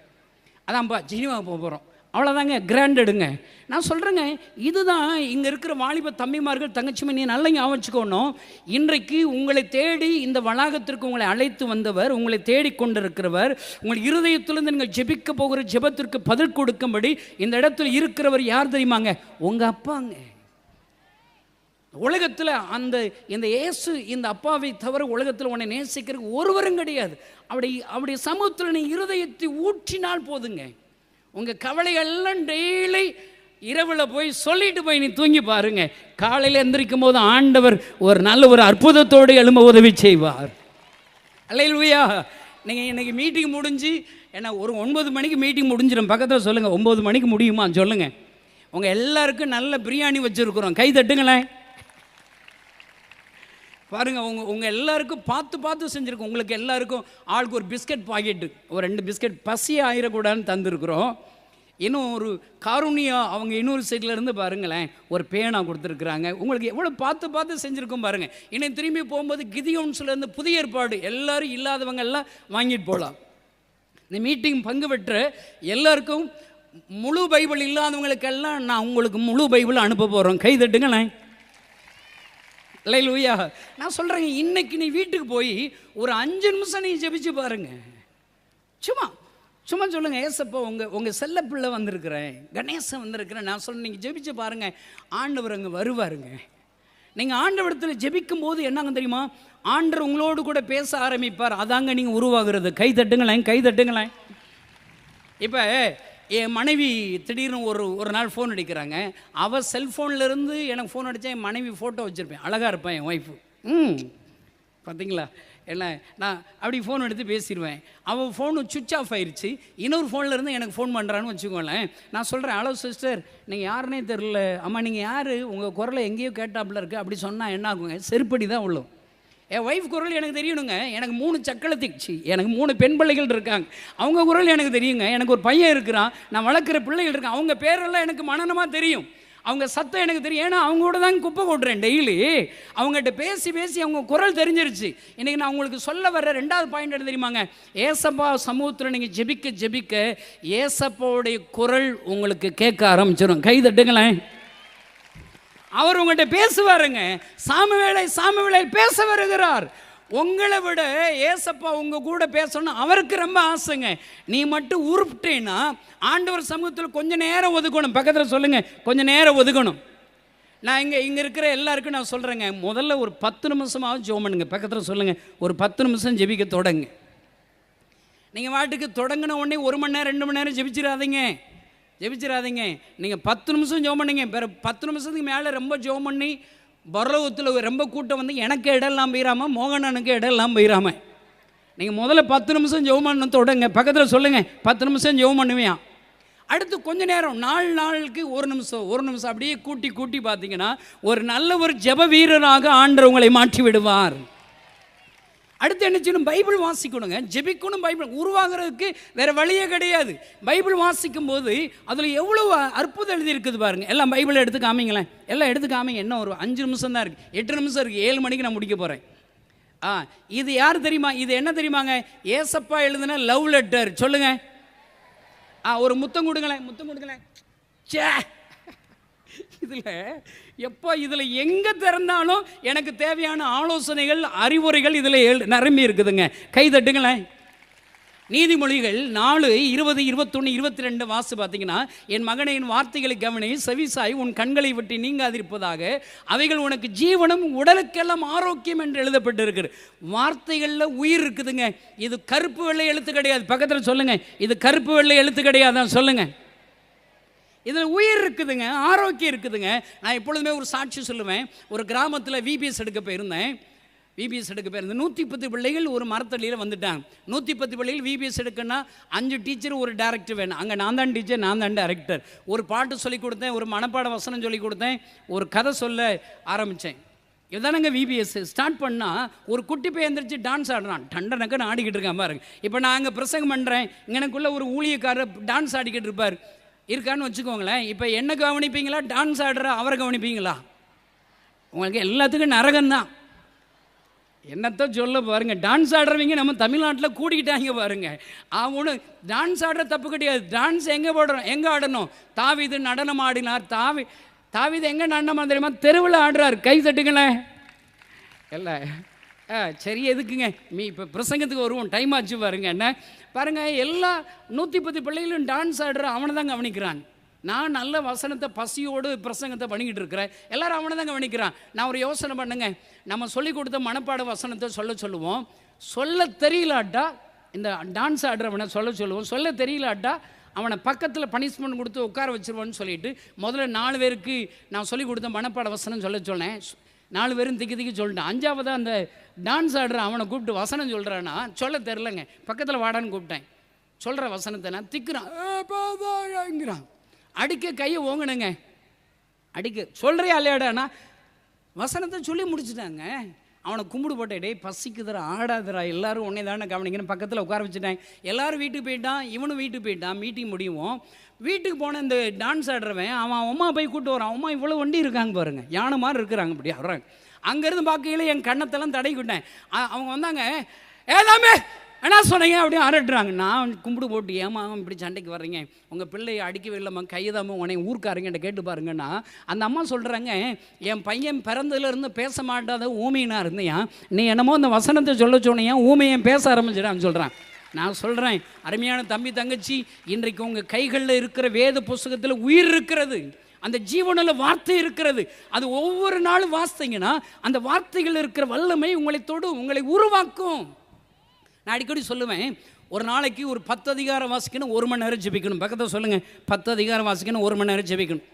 அதான்ப்பா சினிமாவுக்கு போகிறோம், அவ்வளோதாங்க, கிராண்டடுங்க. நான் சொல்கிறேங்க, இதுதான் இங்கே இருக்கிற வாலிப தம்பிமார்கள் தங்கச்சிமை நீ நல்லா ஞாபகம் வச்சுக்கணும். இன்றைக்கு உங்களை தேடி இந்த வளாகத்திற்கு உங்களை அழைத்து வந்தவர், உங்களை தேடிக்கொண்டிருக்கிறவர், உங்கள் இருதயத்திலிருந்து நீங்கள் ஜெபிக்க போகிற ஜெபத்திற்கு பதில் கொடுக்கும்படி இந்த இடத்துல இருக்கிறவர் யார் தெரியுமாங்க? உங்கள் அப்பாங்க. உலகத்தில் இந்த இயேசு இந்த அப்பாவை தவிர உலகத்தில் உன்னை நேசிக்கிறதுக்கு ஒருவரும் கிடையாது. அப்படி சமூகத்தில் நீ இருதயத்தை ஊற்றினால் போதுங்க. உங்கள் கவலையெல்லாம் டெய்லி இரவில் போய் சொல்லிட்டு போய் நீ தூங்கி பாருங்க. காலையில் எந்திரிக்கும் போது ஆண்டவர் ஒரு அற்புதத்தோடு எழும்ப உதவி செய்வார். அல்லேலூயா. நீங்கள் இன்றைக்கி மீட்டிங் முடிஞ்சு என்ன ஒரு 9 மணிக்கு மீட்டிங் முடிஞ்சிடும். பக்கத்தில் சொல்லுங்கள், 9 மணிக்கு முடியுமா சொல்லுங்கள். உங்கள் எல்லாருக்கும் நல்ல பிரியாணி வச்சுருக்குறோம், கை தட்டுங்களேன். பாருங்கள், உங்கள் எல்லாருக்கும் பார்த்து செஞ்சுருக்கோம். உங்களுக்கு எல்லாருக்கும் ஆளுக்கு ஒரு பிஸ்கட் பாக்கெட்டு, ஒரு 2 பிஸ்கட் பசி ஆயிடக்கூடாதுன்னு தந்துருக்குறோம். இன்னும் ஒரு காருண்யா அவங்க இன்னொரு சைட்லேருந்து பாருங்களேன் ஒரு பேனா கொடுத்துருக்குறாங்க. உங்களுக்கு எவ்வளோ பார்த்து செஞ்சுருக்கோம் பாருங்கள். இன்னும் திரும்பி போகும்போது கிதியோன்ஸ்லேருந்து புதிய ஏற்பாடு எல்லாரும் இல்லாதவங்க எல்லாம் வாங்கிட்டு போகலாம். இந்த மீட்டிங் பங்கு பெற்ற எல்லாருக்கும் முழு பைபிள் இல்லாதவங்களுக்கெல்லாம் நான் உங்களுக்கு முழு பைபிள் அனுப்ப போகிறோம், கை தட்டுங்களேன். அல்லேலூயா. நான் சொல்கிறேங்க, இன்னைக்கு நீ வீட்டுக்கு போய் ஒரு 5 நிமிஷம் நீ ஜெபிச்சு பாருங்க. சும்மா சொல்லுங்கள், ஏசப்பா உங்கள் செல்ல பிள்ளை வந்திருக்கிறேன், கணேசன் வந்திருக்கிறேன் நான் சொல்ல, நீங்கள் ஜெபிச்சு பாருங்கள், ஆண்டவர் அங்கே வருவாருங்க. நீங்கள் ஆண்டவரிடத்தில் ஜெபிக்கும் போது என்னங்க தெரியுமா, ஆண்டவர் உங்களோடு கூட பேச ஆரம்பிப்பார். அதாங்க நீங்கள் உருவாகிறது. கை தட்டுங்களேன், கை தட்டுங்களேன். இப்போ என் மனைவி திடீர்னு ஒரு நாள் ஃபோன் அடிக்கிறாங்க. அவள் செல்ஃபோன்லேருந்து எனக்கு ஃபோன் அடித்தா என் மனைவி ஃபோட்டோ வச்சுருப்பேன், அழகாக இருப்பேன் என் ஒய்ஃபு. பார்த்தீங்களா, என்ன நான் அப்படி ஃபோன் எடுத்து பேசிடுவேன். அவள் ஃபோனு சுவிட்ச் ஆஃப் ஆயிடுச்சு. இன்னொரு ஃபோன்லேருந்து எனக்கு ஃபோன் பண்ணுறான்னு வச்சுக்கோங்களேன். நான் சொல்கிறேன், ஹலோ சிஸ்டர், நீங்கள் யாருன்னே தெரில, அம்மா நீங்கள் யார், உங்கள் குரலை எங்கேயோ கேட்டாப்புல இருக்குது அப்படி சொன்னால் என்ன ஆகுங்க, செருப்படி தான் உள்ளோம். என் ஒய்ஃப் குரல் எனக்கு தெரியணுங்க. எனக்கு 3 சக்களத்திச்சு, எனக்கு 3 பெண் பிள்ளைகள் இருக்காங்க, அவங்க குரல் எனக்கு தெரியுங்க. எனக்கு ஒரு பையன் இருக்கிறான், நான் வளர்க்குற பிள்ளைகள் இருக்கான், அவங்க பேரெல்லாம் எனக்கு மனனமாக தெரியும், அவங்க சத்தம் எனக்கு தெரியும். ஏன்னா அவங்களோட தான் குப்பை கொட்டுறேன் டெய்லி. அவங்ககிட்ட பேசி பேசி அவங்க குரல் தெரிஞ்சிருச்சு. இன்றைக்கி நான் உங்களுக்கு சொல்ல வர்ற 2வது பாயிண்ட் என்ன தெரியுமாங்க, ஏசப்பா சமூகத்தில் நீங்கள் ஜெபிக்க ஜெபிக்க ஏசப்பாவுடைய குரல் உங்களுக்கு கேட்க ஆரம்பிச்சிடும். கை தட்டுங்களேன். அவர் உங்கள்கிட்ட பேசுவாருங்க. சாமுவேலை பேச வருகிறார். உங்களை விட ஏசப்பா உங்கள் கூட பேசணும் அவருக்கு ரொம்ப ஆசைங்க. நீ மட்டும் உருப்பிட்டேன்னா ஆண்டவர் சமூகத்தில் கொஞ்சம் நேரம் ஒதுக்கணும். பக்கத்தில் சொல்லுங்கள், கொஞ்சம் நேரம் ஒதுக்கணும். நான் இங்கே இருக்கிற எல்லாருக்கும் நான் சொல்கிறேங்க, முதல்ல ஒரு 10 நிமிஷமாவது ஜெபம் பண்ணுங்க. பக்கத்தில் சொல்லுங்கள், ஒரு 10 நிமிஷம் ஜெபிக்க தொடங்க. நீங்கள் வாட்டுக்கு தொடங்கின உடனே 1 மணி நேரம் 2 மணி நேரம் ஜெபிச்சிடாதீங்க. நீங்கள் 10 நிமிஷம் ஜெபம் பண்ணுங்க. பிற 10 நிமிஷத்துக்கு மேலே ரொம்ப ஜெபம் பண்ணி பரலோகத்தில் ரொம்ப கூட்டம் வந்து எனக்கு இடம்லாம் போயிடாமல் மோகனனுக்கு இடம்லாம் போயிடாமல் நீங்கள் முதல்ல 10 நிமிஷம் ஜெபம் பண்ண தொடங்க. பக்கத்தில் சொல்லுங்கள், 10 நிமிஷம் ஜெபம் பண்ணுவேன். அடுத்து கொஞ்ச நேரம் 4 நாளுக்கு 1 நிமிஷம் அப்படியே கூட்டி பார்த்தீங்கன்னா ஒரு நல்ல ஒரு ஜெப வீரராக ஆண்டவர் உங்களை மாற்றி விடுவார். அடுத்து என்ன செய்யணும், பைபிள் வாசிக்கணுங்க, ஜெபிக்கணும். பைபிள் உருவாகிறதுக்கு வேறு வழியே கிடையாது. பைபிள் வாசிக்கும் போது அதில் எவ்வளோ அற்புதம் எழுதியிருக்குது பாருங்கள். எல்லாம் பைபிளை எடுத்து காமிங்களேன், எல்லாம் எடுத்து காமிங்க. என்ன ஒரு 5 நிமிஷம் தான் இருக்குது, 8 நிமிஷம் இருக்குது, 7 மணிக்கு நான் முடிக்க போகிறேன். இது யார் தெரியுமா, இது என்ன தெரியுமாங்க, ஏசப்பா எழுதுன லவ் லெட்டர். சொல்லுங்கள், ஒரு முத்தம் கொடுங்களேன். சே, இதில் எங்கே திறந்தாலும் எனக்கு தேவையான ஆலோசனைகள் அறிவுரைகள் இதில் நிரம்பி இருக்குதுங்க. கை தட்டுங்களேன். நீதிமொழிகள் 4, 20, 21, 22 வாசி பார்த்தீங்கன்னா, என் மகனை என் வார்த்தைகளை கவனி, செவிசாய், உன் கண்களை விட்டு நீங்காதிருப்பதாக, அவைகள் உனக்கு ஜீவனும் உடலுக்கெல்லாம் ஆரோக்கியம் என்று எழுதப்பட்டிருக்கு. வார்த்தைகளில் உயிர் இருக்குதுங்க. இது கருப்பு வெள்ளை எழுத்து கிடையாது. பக்கத்தில் சொல்லுங்கள், இது கருப்பு வெள்ளை எழுத்து கிடையாதான் சொல்லுங்கள். இதில் உயிர் இருக்குதுங்க, ஆரோக்கியம் இருக்குதுங்க. நான் எப்பொழுதுமே ஒரு சாட்சி சொல்லுவேன். ஒரு கிராமத்தில் VBS எடுக்க போயிருந்தேன். 110 பிள்ளைகள் ஒரு மரத்தடியில் வந்துட்டாங்க. 110 பிள்ளைகள் VBS எடுக்கணும்னா 5 டீச்சர் ஒரு டைரக்டர் வேணும். அங்கே நான் தான் டீச்சர், நான் தான் டைரக்டர். ஒரு பாட்டு சொல்லிக் கொடுத்தேன், ஒரு மனப்பாட வசனம் சொல்லிக் கொடுத்தேன், ஒரு கதை சொல்ல ஆரம்பித்தேன். இதுதானங்க VBS. ஸ்டார்ட் பண்ணால் ஒரு குட்டி போய் எந்திரிச்சு டான்ஸ் ஆடுறான், டண்டனக்கன்னு ஆடிக்கிட்டு இருக்கான் பாருங்க. இப்போ நான் அங்கே பிரசங்கம் பண்ணுறேன், எனக்குள்ளே ஒரு ஊழியக்காரர் டான்ஸ் ஆடிக்கிட்டு இருக்கான்னு வச்சுக்கோங்களேன். இப்போ என்ன கவனிப்பீங்களா, டான்ஸ் ஆடுற அவரை கவனிப்பீங்களா? உங்களுக்கு எல்லாத்துக்கும் நரகம்தான். என்னத்த சொல்ல பாருங்க, டான்ஸ் ஆடுறவங்க நம்ம தமிழ்நாட்டில் கூடிக்கிட்டாங்க பாருங்க. அவனு டான்ஸ் ஆடுற தப்பு கிடையாது. டான்ஸ் எங்கே ஆடணும்? தாவீது நடனம் ஆடினார். தாவீது எங்கே நடனம் தெரியுமா, தெருவில் ஆடுறார். கை தட்டுங்களேன். இல்லை சரி, எதுக்குங்க இப்போ பிரசங்கத்துக்கு வருவோம், டைம் ஆச்சு பாருங்க. என்ன பாருங்கள், எல்லா 110 பிள்ளைகளும் டான்ஸ் ஆடுற அவனை தான் கவனிக்கிறான். நான் நல்ல வசனத்தை பசியோடு பிரசங்கத்தை பண்ணிக்கிட்டு இருக்கிறேன், எல்லாரும் அவனை தான் கவனிக்கிறான். நான் ஒரு யோசனை பண்ணுங்க, நம்ம சொல்லிக் கொடுத்த மனப்பாட வசனத்தை சொல்லுவோம். சொல்ல தெரியலாட்டா இந்த டான்ஸ் ஆடுறவனை சொல்லுவோம். சொல்ல தெரியலாட்டா அவனை பக்கத்தில் பனிஷ்மெண்ட் கொடுத்து உட்கார வச்சிருவான்னு சொல்லிட்டு முதல்ல 4 பேருக்கு நான் சொல்லிக் கொடுத்த மனப்பாட வசனம் சொன்னேன். 4 பேரும் திக்கி சொல்லிட்டேன். 5ஆவதாக அந்த டான்ஸ் ஆடுற அவனை கூப்பிட்டு வசனம் சொல்கிறான்னா சொல்ல தெரிலங்க, பக்கத்தில் வாடான்னு கூப்பிட்டேன். சொல்கிற வசனத்தை நான் திக்குறான், அடிக்க கையை ஓங்கணுங்க, அடிக்க சொல்கிறியா இல்லையாடானா வசனத்தை சொல்லி முடிச்சுட்டாங்க. அவனை கும்பிடு போட்டேன், டேய் பசிக்குதுரா, ஆடாதுரா, எல்லோரும் உன்னை தானே கவனிக்கணும், பக்கத்தில் உட்கார வச்சுட்டேன். எல்லோரும் வீட்டுக்கு போயிட்டான், இவனும் வீட்டுக்கு போயிட்டான். மீட்டிங் முடியும். வீட்டுக்கு போன இந்த டான்ஸ் ஆடுறவன் அவன் அம்மா போய் கூப்பிட்டு வரான். அம்மா இவ்வளோ வண்டி இருக்காங்க பாருங்கள், யானை மாதிரி இருக்கிறாங்க, இப்படி வர்றாங்க. அங்கேருந்து பார்க்கையில் என் கண்ணத்தெல்லாம் தடைக்கிட்டேன். அவங்க வந்தாங்க, ஏதாமே என்ன சொன்னீங்க அப்படின்னு அரட்டுறாங்க. நான் கும்பிடு போட்டு, ஏமா இப்படி சண்டைக்கு வர்றீங்க, உங்கள் பிள்ளையை அடிக்கவே இல்லைம்மா, கையதாம்மா உன்னை ஊர்க்காரங்கிட்ட கேட்டு பாருங்கன்னா, அந்த அம்மா சொல்கிறாங்க, என் பையன் பிறந்ததுலேருந்து பேச மாட்டாத ஊமையினா இருந்தியா, நீ என்னமோ அந்த வசனத்தை சொல்ல சொன்னியா, ஊமையன் பேச ஆரம்பிச்சிடான்னு சொல்கிறான். நான் சொல்கிறேன், அருமையான தம்பி தங்கச்சி, இன்றைக்கு உங்கள் கைகளில் இருக்கிற வேத புஸ்தகத்தில் உயிர் இருக்கிறது. அந்த ஜீவனுள்ள வார்த்தை இருக்கிறது. அது ஒவ்வொரு நாளும் வாசித்தீங்கன்னா அந்த வார்த்தைகள் இருக்கிற வல்லமை உங்களை தொடும், உங்களை உருவாக்கும். நான் அடிக்கடி சொல்லுவேன், ஒரு நாளைக்கு ஒரு 10 அதிகாரம் வாசிக்கணும், 1 மணி நேரம் ஜெபிக்கணும். பக்கத்தில் சொல்லுங்கள், 10 அதிகாரம் வாசிக்கணும், 1 மணி நேரம் ஜெபிக்கணும்.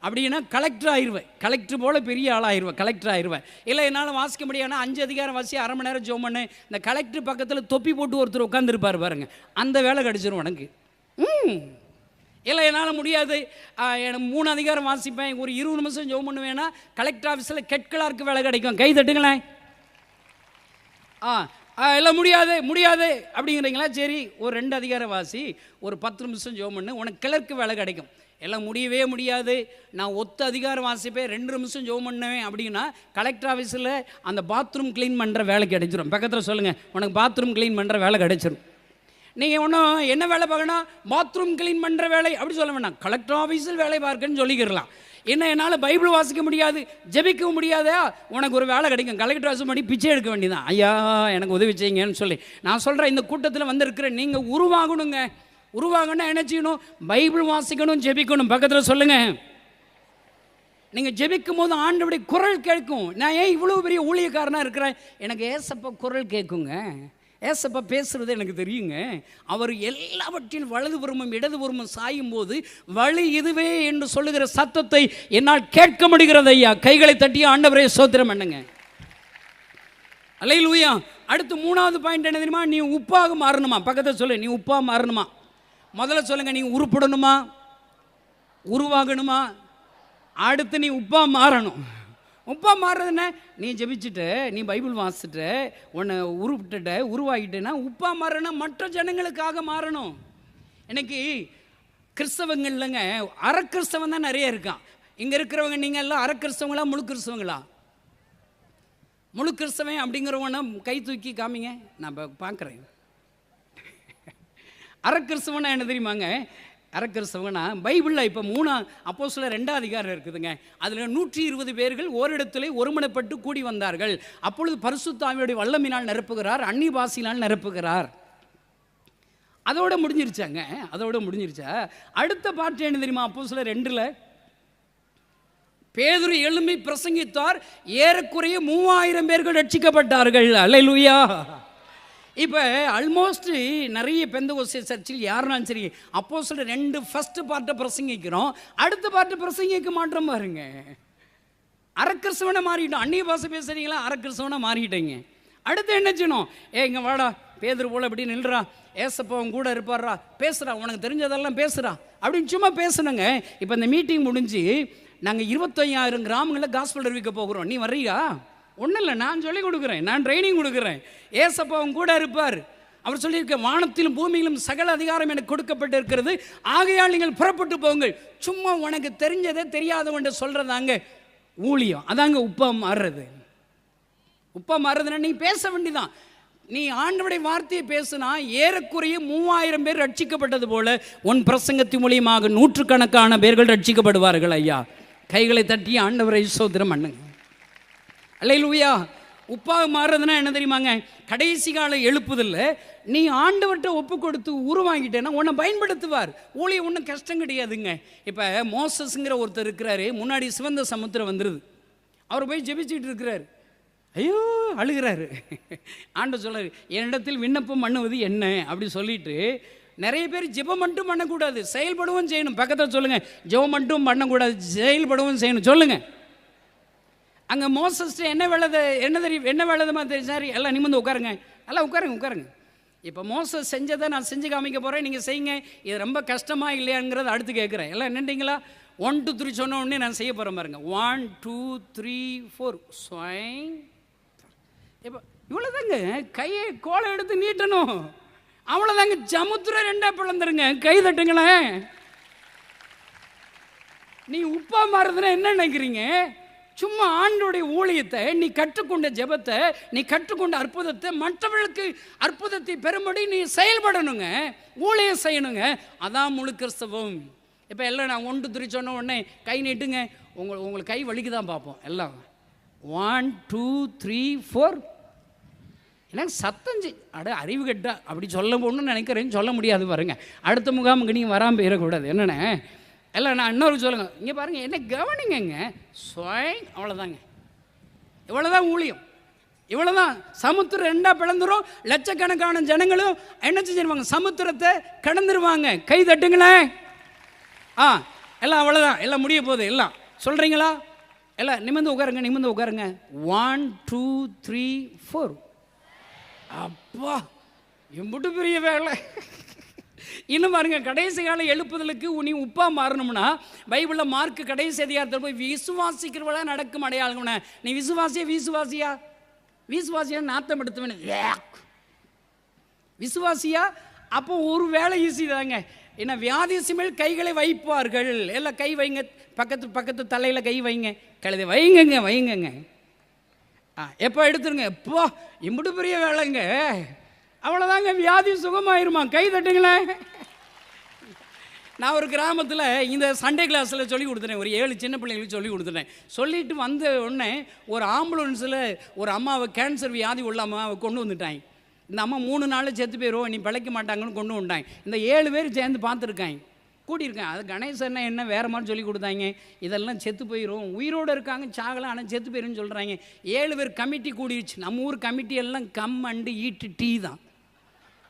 அப்படின்னா கலெக்டர் ஆயிடுவேன், கலெக்டர் போல் பெரிய ஆளாகிடுவேன், கலெக்டர் ஆயிடுவேன். இல்லை என்னால் வாசிக்க முடியாதுன்னா 5 அதிகாரம் வாசி, 1/2 மணி நேரம் ஜெபம் பண்ணு. இந்த கலெக்டர் பக்கத்தில் தொப்பி போட்டு ஒருத்தர் உட்காந்துருப்பார் பாருங்க, அந்த வேலை கிடச்சிரும் எனக்கு. இல்லை என்னால் முடியாது, எனக்கு 3 அதிகாரம் வாசிப்பேன், ஒரு 20 நிமிஷம் ஜெபம் பண்ணுவேன்னா கலெக்டர் ஆஃபீஸில் கெட்கலாருக்கு வேலை கிடைக்கும். கை தட்டுங்களேன். எல்லாம் முடியாது முடியாது அப்படிங்கிறீங்களா? சரி, ஒரு 2 அதிகாரம் வாசி, ஒரு 10 நிமிஷம் ஜெபம் பண்ணு, உனக்கு கிளர்க்கு வேலை கிடைக்கும். எல்லாம் முடியவே முடியாது, நான் 1 அதிகாரம் வாசிப்பேன், 2 நிமிஷம் ஜெபம் பண்ணுவேன் அப்படின்னா கலெக்டர் ஆஃபீஸில் அந்த பாத்ரூம் க்ளீன் பண்ணுற வேலை கிடைச்சிரும். பக்கத்தில் சொல்லுங்கள், உனக்கு பாத்ரூம் க்ளீன் பண்ணுற வேலை கிடைச்சிரும். நீங்கள் ஒன்றும் என்ன வேலை பார்க்கணும், பாத்ரூம் க்ளீன் பண்ணுற வேலை அப்படி சொல்ல வேண்டாம், கலெக்டர் ஆஃபீஸில் வேலை பார்க்கன்னு சொல்லிக்கிறலாம். என்ன என்னால் பைபிள் வாசிக்க முடியாது, ஜெபிக்கவும் முடியாதா, உனக்கு ஒரு வேலை கிடைக்கும், கலெக்டர் ஆஃபீஸ் பண்ணி பிச்சை எடுக்க வேண்டியதான். ஐயா எனக்கு உதவி செய்யுங்கன்னு சொல்லி நான் சொல்கிறேன். இந்த கூட்டத்தில் வந்திருக்கிற நீங்கள் உருவாகணுங்க. உருவாகணும்னா என்ன செய்யணும்? பைபிள் வாசிக்கணும், ஜெபிக்கணும். பக்கத்தில் சொல்லுங்கள். நீங்கள் ஜெபிக்கும் போது ஆண்டவருடைய குரல் கேட்கும். நான் ஏன் இவ்வளோ பெரிய ஊழியக்காரனாக இருக்கிறேன், எனக்கு ஏசப்பா குரல் கேட்குங்க, ஏசப்பா பேசுகிறது எனக்கு தெரியுங்க. அவர் எல்லாவற்றிலும் வலதுபுறமும் இடதுபுறமும் சாயும் போது வழி இதுவே என்று சொல்லுகிற சத்தத்தை என்னால் கேட்க முடிகிறது. ஐயா கைகளை தட்டி ஆண்டவரே ஸ்தோத்திரம் பண்ணுங்க. அல்லேலூயா. அடுத்து 3வது பாயிண்ட் என்ன தெரியுமா? நீ உப்பாக மாறணுமா. பக்கத்தில் சொல்லு, நீ உப்பாக மாறணுமா. முதல்ல சொல்லுங்க, நீ உருப்படணுமா, உருவாகணுமா. அடுத்து நீ உப்பாக மாறணும். உப்பாக மாறுறதுன்னா நீ ஜெபிச்சுட்டு, நீ பைபிள் வாசிச்சுட்டு, உன்னை உருப்பிட்டுட்ட, உருவாகிட்டேன்னா உப்பாக மாறணும், மற்ற ஜனங்களுக்காக மாறணும். இன்னைக்கு கிறிஸ்தவங்க இல்லைங்க, அறக்கிறிஸ்தவன் தான் நிறைய இருக்கான். இங்கே இருக்கிறவங்க நீங்கள் எல்லாம் அறக்கிறிஸ்தவங்களா முழு கிறிஸ்தவங்களா? முழு கிறிஸ்தவன் அப்படிங்கிறவன கை தூக்கி காமிங்க, நான் பார்க்குறேன். அறக்கிறிஸ்தவனா என்ன தெரியுமாங்க? அறக்கிறிஸ்தவனா பைபிளில் இப்போ 3 அப்போஸ்தலர் 2 அதிகாரம் இருக்குதுங்க. அதில் 120 பேர்கள் ஓரிடத்திலே ஒருமனப்பட்டு கூடி வந்தார்கள். அப்பொழுது பரிசுத்த ஆவியுடைய வல்லமையினால் நிரப்புகிறார், அந்நிய பாஷையினால் நிரப்புகிறார். அதோட முடிஞ்சிருச்சாங்க, அதோட முடிஞ்சிருச்சா? அடுத்த பாட்டு என்ன தெரியுமா? அப்போஸ்தலர் 2ல் பேதுரு எழும்பி பிரசங்கித்தார், ஏறக்குறைய 3000 பேர்கள் ரட்சிக்கப்பட்டார்கள். அல்லேலூயா. இப்போ ஆல்மோஸ்ட் நிறைய பெந்தகோஸ்தே சர்ச்சில் யாருனாலும் சரி, அப்போஸ்தலர் 2 ஃபர்ஸ்ட் பார்ட்டை பிரசங்கிக்கிறோம், அடுத்த பார்ட்டை பிரசங்கிக்க மாட்டோம் பாருங்க. அறக்கிறிஸ்தவனை மாறிட்டோம். அந்நிய பாஷை பேசுறீங்களா, அறக்கிறிஸ்தவனை மாறிட்டீங்க. அடுத்து என்ன செய்யணும்? இங்கே வாடா, பேதுரு போல அப்படி நில்றா, ஏசப்பா அவன் கூட இருப்பாரா, பேசுகிறா, உனக்கு தெரிஞ்சதெல்லாம் பேசுகிறா அப்படின்னு சும்மா பேசணுங்க. இப்போ இந்த மீட்டிங் முடிஞ்சு நாங்கள் 25,000 கிராமங்களில் காஸ்பல் அறிவிக்க போகிறோம். நீ வர்றியா? ஒன்றும் இல்லை, நான் சொல்லிக் கொடுக்குறேன், நான் ட்ரைனிங் கொடுக்குறேன். ஏசப்பா அவன் கூட இருப்பார். அவர் சொல்லியிருக்க, வானத்திலும் பூமியிலும் சகல அதிகாரம் எனக்கு கொடுக்கப்பட்டு இருக்கிறது, ஆகையால் நீங்கள் புறப்பட்டு போங்கள். சும்மா உனக்கு தெரிஞ்சதே தெரியாதவன்ட்டு சொல்கிறதாங்க ஊழியம். அதாங்க உப்பா மாறுறது. உப்பா மாறுறதுன்னா நீ பேச வேண்டிதான். நீ ஆண்டவருடைய வார்த்தையை பேசுனா ஏறக்குறைய 3000 பேர் ரட்சிக்கப்பட்டது போல உன் பிரசங்கத்தின் மூலியமாக 100கணக்கான பேர்கள் ரட்சிக்கப்படுவார்கள். ஐயா கைகளை தட்டி ஆண்டவரை ஸ்தோத்திரம் பண்ணுங்க. அல்லேலூயா. உப்பாக மாறுறதுன்னா என்ன தெரியுமாங்க? கடைசி கால எழுப்புதில் நீ ஆண்டவர்கிட்ட ஒப்பு கொடுத்து உருவாங்கிட்டேன்னா உன்னை பயன்படுத்துவார். ஊழியம் ஒன்றும் கஷ்டம் கிடையாதுங்க. இப்போ மோசஸ்ங்கிற ஒருத்தர் இருக்கிறாரு, முன்னாடி சிவந்த சமுத்திரம் வந்துடுது, அவர் போய் ஜெபிச்சுட்டு இருக்கிறார், ஐயோ அழுகிறாரு. ஆண்டவர் சொல்றாரு, என்னிடத்தில் விண்ணப்பம் பண்ணுவது என்ன அப்படி சொல்லிட்டு, நிறைய பேர் ஜெபம் மட்டும் பண்ணக்கூடாது, செயல்படவும் செய்யணும். பக்கத்தில் சொல்லுங்க, ஜெபம் மட்டும் பண்ணக்கூடாது, செயல்படவும் செய்யணும். சொல்லுங்க. அங்கே மோசஸ் என்ன தெரியும், என்ன வேலைதமா தெரியும்? சார் எல்லாம் நிமிர்ந்து உட்காருங்க, எல்லாம் உட்காருங்க. இப்போ மோசஸ் செஞ்சதை நான் செஞ்சு காமிக்க போகிறேன், நீங்கள் செய்யுங்க. இது ரொம்ப கஷ்டமாக இல்லையாங்கிறத அடுத்து கேட்குறேன். எல்லாம் என்னண்டிங்களா? 1 2 3 சொன்ன உடனே நான் செய்ய போகிறேன் பாருங்க. 1 2 3 4 ஸ்வைங். இப்போ இவ்வளோதாங்க, கையை கோலை எடுத்து நீட்டணும், அவ்வளோதாங்க. சமுத்திரம் 2 பிளந்துருங்க. கை தட்டுங்களேன். நீ உப்பா மாறுறதுன்னா என்ன நினைக்கிறீங்க? சும்மா ஆண்டோடைய ஊழியத்தை, நீ கற்றுக்கொண்ட ஜெபத்தை, நீ கற்றுக்கொண்ட அற்புதத்தை, மற்றவர்களுக்கு அற்புதத்தை பெறும்படி நீ செயல்படணுங்க, ஊழியம் செய்யணுங்க. அதான் முழு கிறிஸ்தவம். இப்போ எல்லாம் நான் 1 2 3 சொன்ன உடனே கை நீட்டுங்க. உங்களுக்கு கை வலிக்கு தான் பார்ப்போம் எல்லாம். 1 2 3 4. எனக்கு சத்தம் அறிவு கட்டா அப்படி சொல்ல போகணும்னு நினைக்கிறேன்னு சொல்ல முடியாது பாருங்க. அடுத்த முகாமுக்கு நீங்கள் வராமல் போயிடக்கூடாது. என்னென்ன எல்லாம் நான் இன்னொரு சொல்லுங்க, இங்கே பாருங்கள், என்ன கவனிங்கங்க, அவ்வளோதாங்க. இவ்வளோதான் ஊழியம், இவ்வளோதான். சமுத்திரம் ரெண்டாக பிளந்துரும். லட்சக்கணக்கான ஜனங்களும் என்ன செஞ்சிருவாங்க, சமுத்திரத்தை கடந்துருவாங்க. கை தட்டுங்களேன். எல்லாம் அவ்வளோதான், எல்லாம் முடிய போகுது. எல்லாம் சொல்கிறீங்களா? எல்லாம் நிமிர்ந்து உட்காருங்க, நிமிர்ந்து உட்காருங்க. 1 2 3 4. அப்பா, எம்பிட்டு பெரிய வேலை. இன்னும் பாருங்க, கடைசி காலம் எழுப்புதலுக்கு நீ உப்பா மாறணும்னா பைபிளில் மார்க்கு கடைசி அதிகாரத்தில் போய் விசுவாசிக்கிறவளா நடக்கும் அடையாளம். நீ விசுவாசியா நாத்தம் எடுத்துவேன் விசுவாசியா. அப்போ ஒரு வேலை ஈஸி தாங்க. என்ன, வியாதிசி மேல் கைகளை வைப்பார்கள். எல்லாம் கை வைங்க, பக்கத்து தலையில் கை வைங்க, கழுதை வைங்கங்க. எப்போ எடுத்துருங்க. எப்போ இம்புட்டு பெரிய வேலைங்க. அவ்வளோதாங்க, வியாதி சுகமாயிருமா. கை தட்டுங்களேன். நான் ஒரு கிராமத்தில் இந்த சண்டே கிளாஸில் சொல்லி கொடுத்துட்டேன். ஒரு 7 சின்ன பிள்ளைங்களுக்கு சொல்லி கொடுத்துட்டேன். சொல்லிட்டு வந்த உடனே ஒரு ஆம்புலன்ஸில் ஒரு அம்மாவை கேன்சர் வியாதி உள்ள அம்மாவை கொண்டு வந்துட்டாங்க. இந்த அம்மா 3 நாளில் செத்து போயிடும், நீ பிழைக்க மாட்டாங்கன்னு கொண்டு வந்துட்டாங்க. இந்த 7 பேர் சேர்ந்து பார்த்துருக்காங்க, கூட்டியிருக்கேன். அது கணேசன்னா என்ன வேறு மாதிரி சொல்லி கொடுத்தாங்க. இதெல்லாம் செத்து போயிடும், உயிரோடு இருக்காங்க, சாகலாம், ஆனால் செத்து போயிடும்னு சொல்கிறாங்க. 7 பேர் கமிட்டி கூடிடுச்சு. நம்ம ஊர் கமிட்டி எல்லாம் கம் அண்டு ஈட்டு டீ தான்,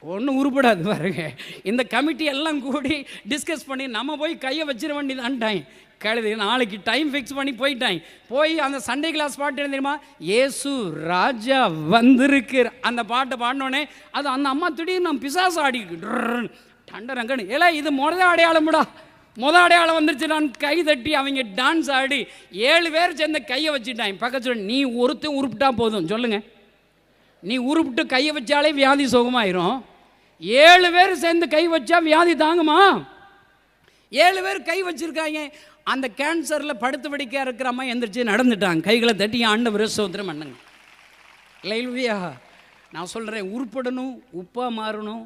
ஒன்றும் உருப்படாது பாருங்க. இந்த கமிட்டி எல்லாம் கூடி டிஸ்கஸ் பண்ணி நம்ம போய் கையை வச்சிட வேண்டியதான்ட்டாங்க. கழுது நாளைக்கு டைம் ஃபிக்ஸ் பண்ணி போயிட்டாங்க. போய் அந்த சண்டே கிளாஸ் பாட்டு என்ன தெரியுமா, இயேசு ராஜா வந்திருக்கு, அந்த பாட்டை பாடினோடனே அது அந்த அம்மா திடீர்னு நம்ம பிசாசு ஆடிக்கிட்டு டண்டரங்கன்னு, ஏலா இது அடையாளம்டா, அடையாளம் வந்துருச்சு. நான் கை தட்டி அவங்க டான்ஸ் ஆடி 7 பேர் சேர்ந்து கையை வச்சுட்டாங்க. பக்கத்தில் நீ ஒருத்தன் உருப்பிட்டா போதும் சொல்லுங்க, நீ உருப்பிட்டு கையை வச்சாலே வியாதி சுகமாயிரும். 7 பேர் சேர்ந்து கை வச்சா வியாதி தாங்குமா? 7 பேர் கை வச்சிருக்காங்க. அந்த கேன்சரில் படுத்து படிக்க இருக்கிற அம்மா எந்திரிச்சு நடந்துட்டாங்க. கைகளை தட்டி ஆண்டவரே ஸ்தோத்திரம் பண்ணுங்க. இல்லையா, நான் சொல்கிறேன், உருப்படணும், உப்பா மாறணும்,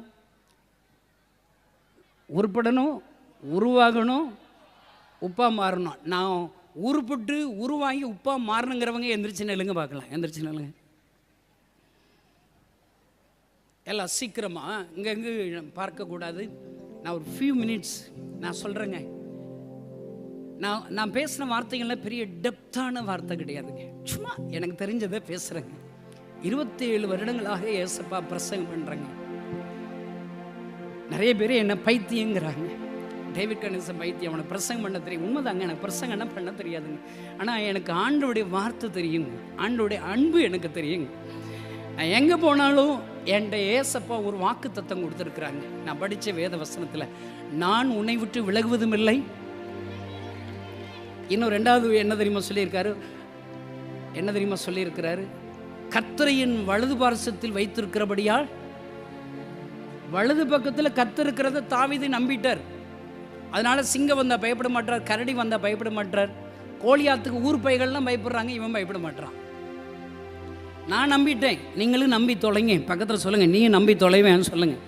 உருப்படணும், உருவாகணும், உப்பா மாறணும். நான் உருப்பிட்டு உருவாங்கி உப்பா மாறணுங்கிறவங்க எந்திரிச்சு நில்லுங்க பார்க்கலாம். எந்திரிச்சு நில்லுங்க எல்லாம் சீக்கிரமாக. இங்கெங்கு பார்க்கக்கூடாது. நான் ஒரு ஃபியூ மினிட்ஸ் நான் சொல்கிறேங்க. நான் பேசின வார்த்தைகள்லாம் பெரிய டெப்த்தான வார்த்தை கிடையாதுங்க, சும்மா எனக்கு தெரிஞ்சதை பேசுகிறேங்க. 27 வருடங்களாக ஏசப்பா பிரசங்கம் பண்ணுறேங்க. நிறைய பேர் என்ன பைத்தியங்கிறாங்க. டேவிட் கணேசன் பைத்தியம், அவனை பிரசங்கம் பண்ண தெரியும். உண்மைதாங்க, எனக்கு பிரசங்கம் என்ன பண்ண தெரியாதுங்க. ஆனால் எனக்கு ஆண்டோடைய வார்த்தை தெரியுங்க, ஆண்டோடைய அன்பு எனக்கு தெரியுங்க. நான் எங்கே போனாலும் என்கிட்ட ஏசப்பா ஒரு வாக்கு தத்தம் கொடுத்துருக்குறாங்க. நான் படித்த வேத வசனத்தில், நான் உன்னை விட்டு விலகுவதும் இல்லை. இன்னும் 2வது என்ன தெரியுமா சொல்லியிருக்கிறாரு, கர்த்தரின் வலது பார்சத்தில் வைத்திருக்கிறபடியால், வலது பக்கத்தில் கர்த்தர் இருக்கிறத தாவீது நம்பிட்டார். அதனால சிங்கம் வந்தால் பயப்பட மாட்டார், கரடி வந்தால் பயப்பட மாட்டார், கோலியாத்துக்கு ஊர் பைகள்லாம் பயப்படுறாங்க, இவன் பயப்பட மாட்டான். நான் நம்பிட்டேன், நீங்களும் நம்பி தொலைங்க. பக்கத்தில் சொல்லுங்கள், நீயும் நம்பி தொலைவேன்னு சொல்லுங்கள்.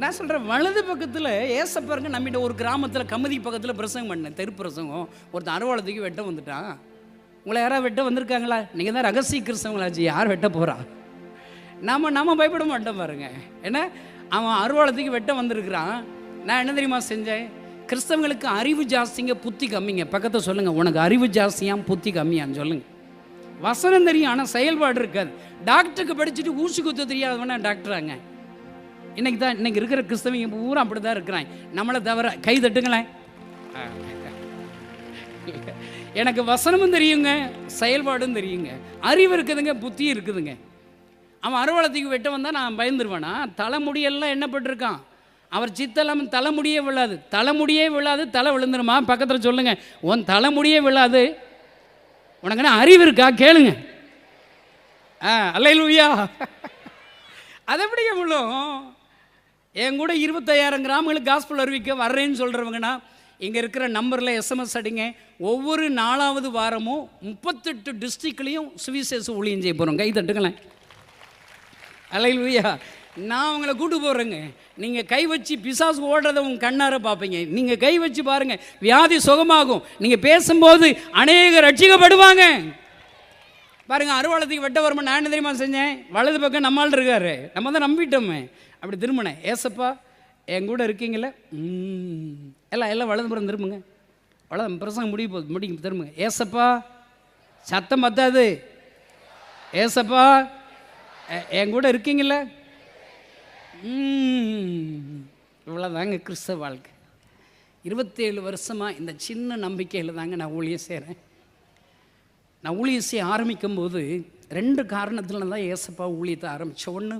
நான் சொல்கிறேன், வலது பக்கத்தில் ஏசப்பாருங்க நம்பிட்ட. ஒரு கிராமத்தில் கமதி பக்கத்தில் பிரசங்கம் பண்ணேன், தெரு பிரசங்கம். ஒருத்தன் அறுவாளத்துக்கு வெட்ட வந்துட்டான். உங்களை யாராவது வெட்ட வந்திருக்காங்களா? நீங்கள் தான் ரகசிய கிறிஸ்தவங்களாச்சு, யார் வெட்ட போகிறா? நம்ம பயப்பட மாட்டோம் பாருங்க. ஏன்னா அவன் அறுவாளத்துக்கு வெட்ட வந்திருக்கிறான். நான் என்ன தெரியுமா செஞ்சேன், கிறிஸ்தவங்களுக்கு அறிவு ஜாஸ்திங்க, புத்தி கம்மிங்க. பக்கத்தை சொல்லுங்கள், உனக்கு அறிவு ஜாஸ்தியாம் புத்தி கம்மியான்னு சொல்லுங்கள். வசனம் தெரியும், ஆனால் செயல்பாடு இருக்காது. டாக்டருக்கு படிச்சுட்டு ஊசி குத்த தெரியாதவனா டாக்டராங்க. இன்னைக்கு இருக்கிற கிறிஸ்தவங்க பூரா அப்படி தான் இருக்கிறாங்க, நம்மளை தவிர. கை தட்டுங்களேன். எனக்கு வசனமும் தெரியுங்க, செயல்பாடும் தெரியுங்க, அறிவு இருக்குதுங்க, புத்தி இருக்குதுங்க. அவன் அறுவாளத்துக்கு வெட்ட வந்தால் நான் பயந்துருவேனா? தலைமுடியெல்லாம் எண்ணப்பட்டிருக்கான். அவர் சித்தெல்லாம் தலைமுடியே விழாது, தலை விழுந்துருமா? பக்கத்தில் சொல்லுங்கள், உன் தலைமுடியே விழாது. உனக்கு என்ன அறிவு இருக்கா? கேளுங்க. அல்லேலூயா. அதை எப்படியே விழும்? என் கூட 25,000 கிராமங்களுக்கு காஸ்பல் அறிவிக்க வர்றேன்னு சொல்கிறவங்கன்னா இங்கே இருக்கிற நம்பரில் SMS அடிங்க. ஒவ்வொரு 4வது வாரமும் 38 டிஸ்ட்ரிக்ட்லேயும் சுவிசேஷ ஊழியம் செய்ய போகிறோம். கை தட்டுங்களேன். அல்லேலூயா. நான் உங்களை கூட்டு போகிறேங்க. நீங்கள் கை வச்சு பிசாசு ஓடுறதை உங்கள் கண்ணார பார்ப்பீங்க. நீங்கள் கை வச்சு பாருங்கள், வியாதி சுகமாகும். நீங்கள் பேசும்போது அநேகர் ரட்சிக்கப்படுவாங்க. பாருங்கள், அறுவாளத்துக்கு வெட்ட வருமா? நான் என்ன தெரியுமா செஞ்சேன், வலது பக்கம் நம்மால் இருக்காரு, நம்ம தான் நம்பிட்டோமே. அப்படி திரும்பினேன், ஏசப்பா என் கூட இருக்கீங்கள? எல்லாம் வலதுபுறம் திரும்புங்க. வலது பிரசங்கம் முடியும் திரும்புங்க. ஏசப்பா, சத்தம் பத்தாது. ஏசப்பா, என் கூட இருக்கீங்கள? இவ்வளோதாங்க கிறிஸ்தவ வாழ்க்கை. 27 வருஷமாக இந்த சின்ன நம்பிக்கையில் தாங்க நான் ஊழியம் செய்கிறேன். நான் ஊழியம் செய்ய ஆரம்பிக்கும் போது 2 காரணத்தில் தான் ஏசப்பா ஊழியத்தை ஆரம்பித்தேன். ஒன்று,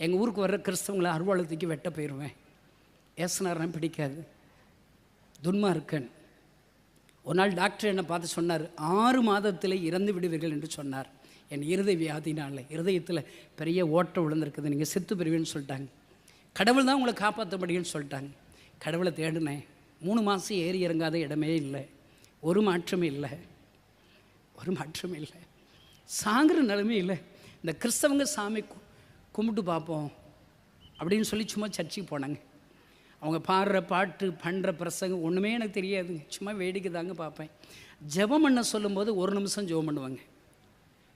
எங்கள் ஊருக்கு வர்ற கிறிஸ்தவங்களை அருவாளத்துக்கு வெட்ட போயிடுவேன். ஏசுனார்னா பிடிக்காது, துன்மார்க்கன். ஒரு நாள் டாக்டர் என்னை பார்த்து சொன்னார், 6 மாதத்தில் இறந்து விடுவீர்கள் என்று சொன்னார். என் இருதய வியாதினால இருதயத்தில் பெரிய ஓட்டம் விழுந்திருக்குது, நீங்கள் செத்து பெறுவீன்னு சொல்லிட்டாங்க. கடவுள் தான் உங்களை காப்பாற்ற முடியும்னு சொல்லிட்டாங்க. கடவுளை தேடினேன். 3 மாதம் ஏறி இறங்காத இடமே இல்லை, ஒரு மாற்றமே இல்லை, ஒரு மாற்றமே இல்லை, சாங்கிற நிலைமை இல்லை. இந்த கிறிஸ்தவங்க சாமி கும்பிட்டு பார்ப்போம் அப்படின்னு சொல்லி சும்மா சர்ச்சுக்கு போனாங்க. அவங்க பாடுற பாட்டு பண்ணுற பிரசங்கம் ஒன்றுமே எனக்கு தெரியாதுங்க, சும்மா வேடிக்கை தாங்க பார்ப்பேன். ஜெபம் பண்ண சொல்லும்போது 1 நிமிஷம் ஜெபம் பண்ணுவாங்க.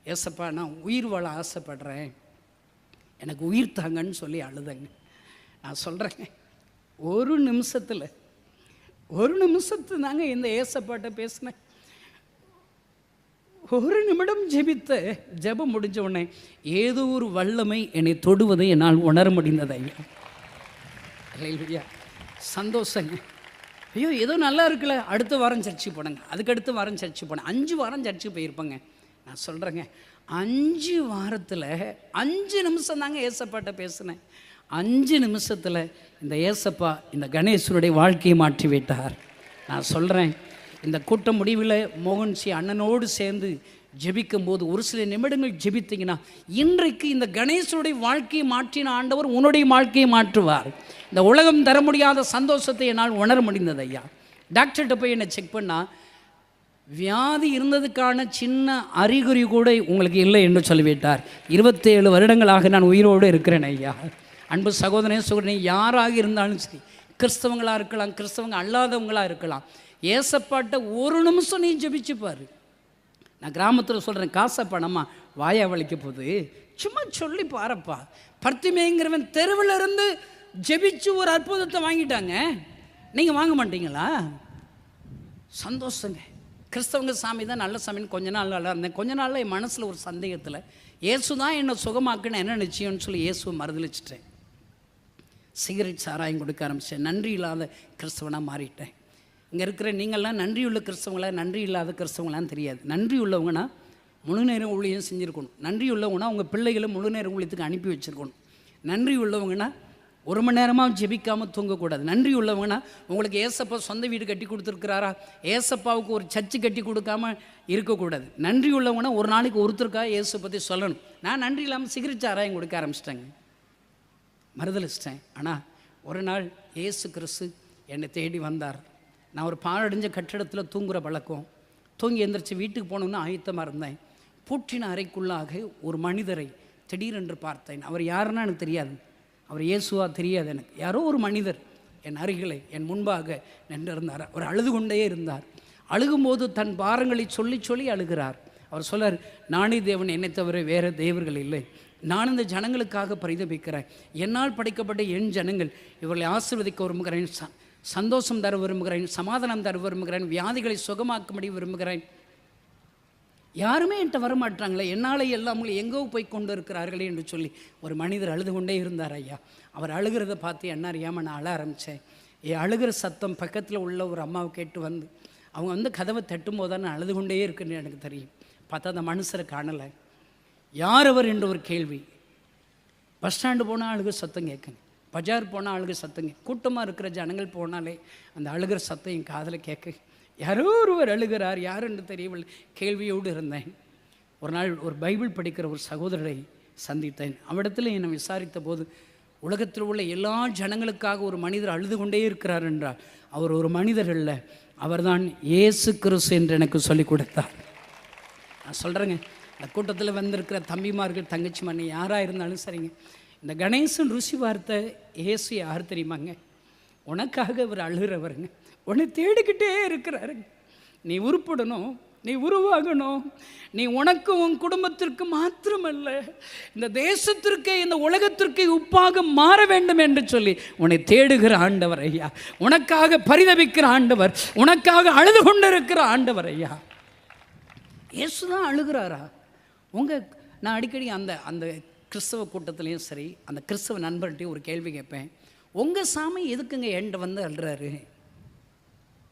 ஏசப்பா, நான் உயிர் வாழ ஆசைப்படுறேன், எனக்கு உயிர் தாங்கன்னு சொல்லி அழுதங்க. நான் சொல்கிறேங்க, 1 நிமிஷத்து தாங்க இந்த ஏசப்பாட்ட பேசினேன். 1 நிமிடம் ஜெபித்த ஜெபம் முடிஞ்ச உடனே ஏதோ ஒரு வல்லமை என்னை தொடுவதை என்னால் உணர முடிந்தது. ஐயா, சந்தோஷங்க. ஐயோ, ஏதோ நல்லா இருக்குல்ல. அடுத்த வாரம் சர்ச்சுக்கு போனேங்க, அதுக்கடுத்த வாரம் சர்ச்சுக்கு போனேன். 5 வாரம் சர்ச்சுக்கு போயிருப்பேங்க. நான் சொல்கிறேங்க, 5 வாரத்தில் 5 நிமிஷம் தாங்க ஏசப்பாட்ட பேசினேன். 5 நிமிஷத்தில் இந்த ஏசப்பா இந்த கணேசனுடைய வாழ்க்கையை மாற்றி விட்டார். நான் சொல்கிறேன், இந்த கூட்டம் முடிவில் மோகன்சி அண்ணனோடு சேர்ந்து ஜெபிக்கும் போது ஒரு சில நிமிடங்கள் ஜெபித்தீங்கன்னா, இன்றைக்கு இந்த கணேசனுடைய வாழ்க்கையை மாற்றின ஆண்டவர் உன்னுடைய வாழ்க்கையை மாற்றுவார். இந்த உலகம் தர முடியாத சந்தோஷத்தை என்னால் உணர முடிந்தது. ஐயா, டாக்டர்கிட்ட போய் என்னை செக் பண்ணால் வியாதி இருந்ததுக்கான சின்ன அறிகுறி கூட உங்களுக்கு இல்லை என்று சொல்லிவிட்டார். 27 வருடங்களாக நான் உயிரோடு இருக்கிறேன். ஐயா, அன்பு சகோதரனே சகோதரனே, யாராக இருந்தாலும் சரி, கிறிஸ்தவங்களாக இருக்கலாம், கிறிஸ்தவங்க அல்லாதவங்களாக இருக்கலாம், ஏசப்பாட்ட 1 நிமிஷம் நீ ஜெபிச்சுப்பார். நான் கிராமத்தில் சொல்கிறேன், காசை பணமா வாயா வலிக்க போது சும்மா சொல்லி பாருப்பா. பர்த்திமேங்கிறவன் தெருவில் இருந்து ஜெபிச்சு ஒரு அற்புதத்தை வாங்கிட்டாங்க, நீங்கள் வாங்க மாட்டீங்களா? சந்தோஷங்க. கிறிஸ்தவங்க சாமி தான் நல்ல சாமின்னு கொஞ்ச நாள் நல்லா இருந்தேன். கொஞ்ச நாளில் என் மனசில் ஒரு சந்தேகத்தில், இயேசு தான் என்னை சுகமாக்குன்னு என்ன நிச்சயம்னு சொல்லி இயேசுவை மறுதளிச்சிட்டேன். சிகரெட் சாராயம் கொடுக்க ஆரம்பித்தேன். நன்றி இல்லாத கிறிஸ்தவனாக மாறிட்டேன். இங்கே இருக்கிற நீங்கள்லாம் நன்றி உள்ள கிறிஸ்தவங்களா நன்றி இல்லாத கிறிஸ்தவங்களான்னு தெரியாது. நன்றி உள்ளவங்கன்னா முழு நேரம் ஊழியம் செஞ்சுருக்கணும். நன்றி உள்ளவங்கன்னா உங்கள் பிள்ளைகளை முழு நேரம் ஊழியத்துக்கு அனுப்பி வச்சுருக்கணும். நன்றி உள்ளவங்கன்னா 1 மணி நேரமாக ஜெபிக்காமல் தூங்கக்கூடாது. நன்றி உள்ளவங்கன்னா உங்களுக்கு ஏசப்பா சொந்த வீடு கட்டி கொடுத்துருக்கிறாரா, ஏசப்பாவுக்கு ஒரு சர்ச்சு கட்டி கொடுக்காமல் இருக்கக்கூடாது. நன்றி உள்ளவங்கன்னா ஒரு நாளைக்கு ஒருத்தருக்காக இயேசு பற்றி சொல்லணும். நான் நன்றி இல்லாமல் சிகரெட் சாராயம் கொடுக்க ஆரம்பிச்சிட்டேங்க, மறுதளிச்சிட்டேன். ஆனால் ஒரு நாள் இயேசு கிறிஸ்து என்னை தேடி வந்தார். நான் ஒரு பாழடைஞ்ச கட்டிடத்தில் தூங்குகிற பழக்கம், தூங்கி எந்திரிச்சு வீட்டுக்கு போகணுன்னு ஆயத்தமாக இருந்தேன். பூட்டின அறைக்குள்ளாக ஒரு மனிதரை திடீரென்று பார்த்தேன். அவர் யாருன்னா எனக்கு தெரியாது, அவர் இயேசுவா தெரியாது எனக்கு. யாரோ ஒரு மனிதர் என் அருகிலே என் முன்பாக நின்றிருந்தார். அவர் அழுது கொண்டே இருந்தார். அழுகும்போது தன் பாரங்களை சொல்லி சொல்லி அழுகிறார். அவர் சொல்லார், நானே தேவன், என்னை தவிர வேறு தேவர்கள் இல்லை, நான் இந்த ஜனங்களுக்காக பரிதபிக்கிறேன், என்னால் படைக்கப்பட்ட என் ஜனங்கள், இவர்களை ஆசீர்வதிக்க விரும்புகிறேன், சந்தோஷம் தர விரும்புகிறேன், சமாதானம் தர விரும்புகிறேன், வியாதிகளை சுகமாக்கும்படி விரும்புகிறேன். யாருமே என்கிட்ட வரமாட்டாங்களே, என்னாலே எல்லாம் எங்கோ போய் கொண்டு இருக்கிறார்களே என்று சொல்லி ஒரு மனிதர் அழுது கொண்டே இருந்தார். ஐயா, அவர் அழுகிறத பார்த்து என்ன அறியாமல் நான் அழ ஆரம்பித்தேன். அழுகிற சத்தம் பக்கத்தில் உள்ள ஒரு அம்மாவை கேட்டு வந்து அவங்க கதவை தட்டும் போது தான் நான் அழுது கொண்டே இருக்குன்னு எனக்கு தெரியும். பார்த்தா அந்த மனுஷரை காணலை. யார் அவர் என்ற ஒரு கேள்வி. பஸ் ஸ்டாண்டு போனால் அழுகிற சத்தம் கேட்குங்க, பஜார் போனால் அழுகிற சத்தங்க, கூட்டமாக இருக்கிற ஜனங்கள் போனாலே அந்த அழுகிற சத்தம் என் காதில் கேட்க, யாரோ ஒருவர் அழுகிறார், யார் என்று தெரியவில்லை, கேள்வியோடு இருந்தேன். ஒரு நாள் ஒரு பைபிள் படிக்கிற ஒரு சகோதரரை சந்தித்தேன். அவரிடத்தில் என்னை விசாரித்த போது, உலகத்தில் உள்ள எல்லா ஜனங்களுக்காக ஒரு மனிதர் அழுது கொண்டே இருக்கிறார் என்றார். அவர் ஒரு மனிதர் இல்லை, அவர்தான் இயேசு கிறிஸ்து என்று எனக்கு சொல்லிக் கொடுத்தார். நான் சொல்கிறேங்க, இந்த கூட்டத்தில் வந்திருக்கிற தம்பிமார்கள், தங்கச்சி மண்ணி யாராக இருந்தாலும் சரிங்க, இந்த கணேசன் ருசி வார்த்தை இயேசு யார் தெரியுமாங்க? உனக்காக அவர் அழுகிறவருங்க, உன்னை தேடிக்கிட்டே இருக்கிறாருங்க. நீ உருப்படணும், நீ உருவாகணும். நீ உனக்கு உன் குடும்பத்திற்கு மாத்திரமல்ல, இந்த தேசத்திற்கே இந்த உலகத்திற்கே உப்பாக மாற வேண்டும் என்று சொல்லி உன்னை தேடுகிற ஆண்டவர் ஐயா. உனக்காக பரிதபிக்கிற ஆண்டவர், உனக்காக அழுது கொண்டிருக்கிற ஆண்டவர் ஐயா. இயேசுதான் அழுகிறாரா? நான் அடிக்கடி அந்த கிறிஸ்தவ கூட்டத்திலையும் சரி, அந்த கிறிஸ்தவ நண்பர்கிட்டையும் ஒரு கேள்வி கேட்பேன். உங்கள் சாமி எதுக்குங்க என்கிட்ட வந்து அழுறாரு?